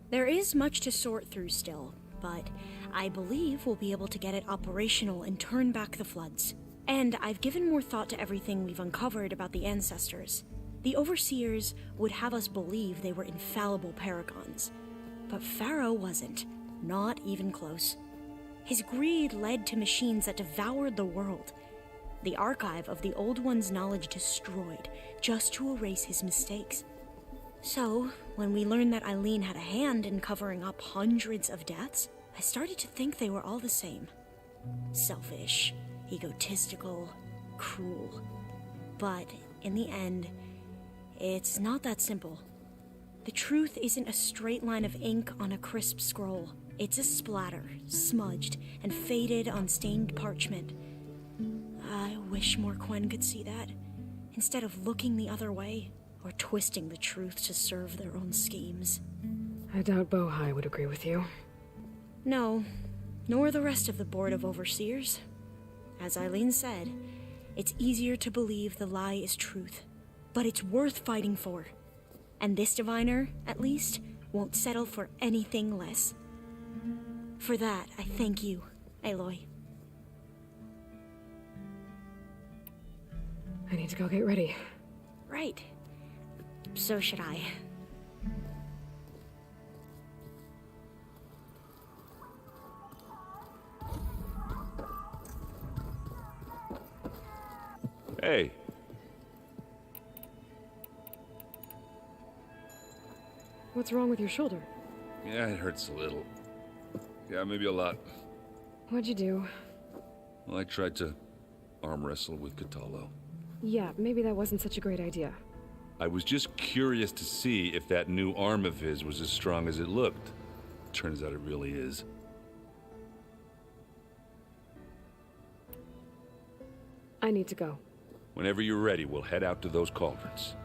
There is much to sort through still, but I believe we'll be able to get it operational and turn back the floods. And I've given more thought to everything we've uncovered about the ancestors. The Overseers would have us believe they were infallible paragons. But Pharaoh wasn't. Not even close. His greed led to machines that devoured the world. The archive of the Old One's knowledge destroyed, just to erase his mistakes. So, when we learned that Eileen had a hand in covering up hundreds of deaths, I started to think they were all the same. Selfish, egotistical, cruel. But in the end, it's not that simple. The truth isn't a straight line of ink on a crisp scroll. It's a splatter, smudged and faded on stained parchment. I wish more Quen could see that, instead of looking the other way or twisting the truth to serve their own schemes.
I doubt Bohai would agree with you.
No, nor the rest of the Board of Overseers. As Eileen said, it's easier to believe the lie is truth, but it's worth fighting for. And this diviner, at least, won't settle for anything less. For that, I thank you, Aloy.
I need to go get ready.
Right. So should I.
Hey.
What's wrong with your shoulder?
Yeah, it hurts a little. Yeah, maybe a lot.
What'd you do?
Well, I tried to arm wrestle with Kotallo.
Yeah, maybe that wasn't such a great idea.
I was just curious to see if that new arm of his was as strong as it looked. Turns out it really is.
I need to go.
Whenever you're ready, we'll head out to those cauldrons.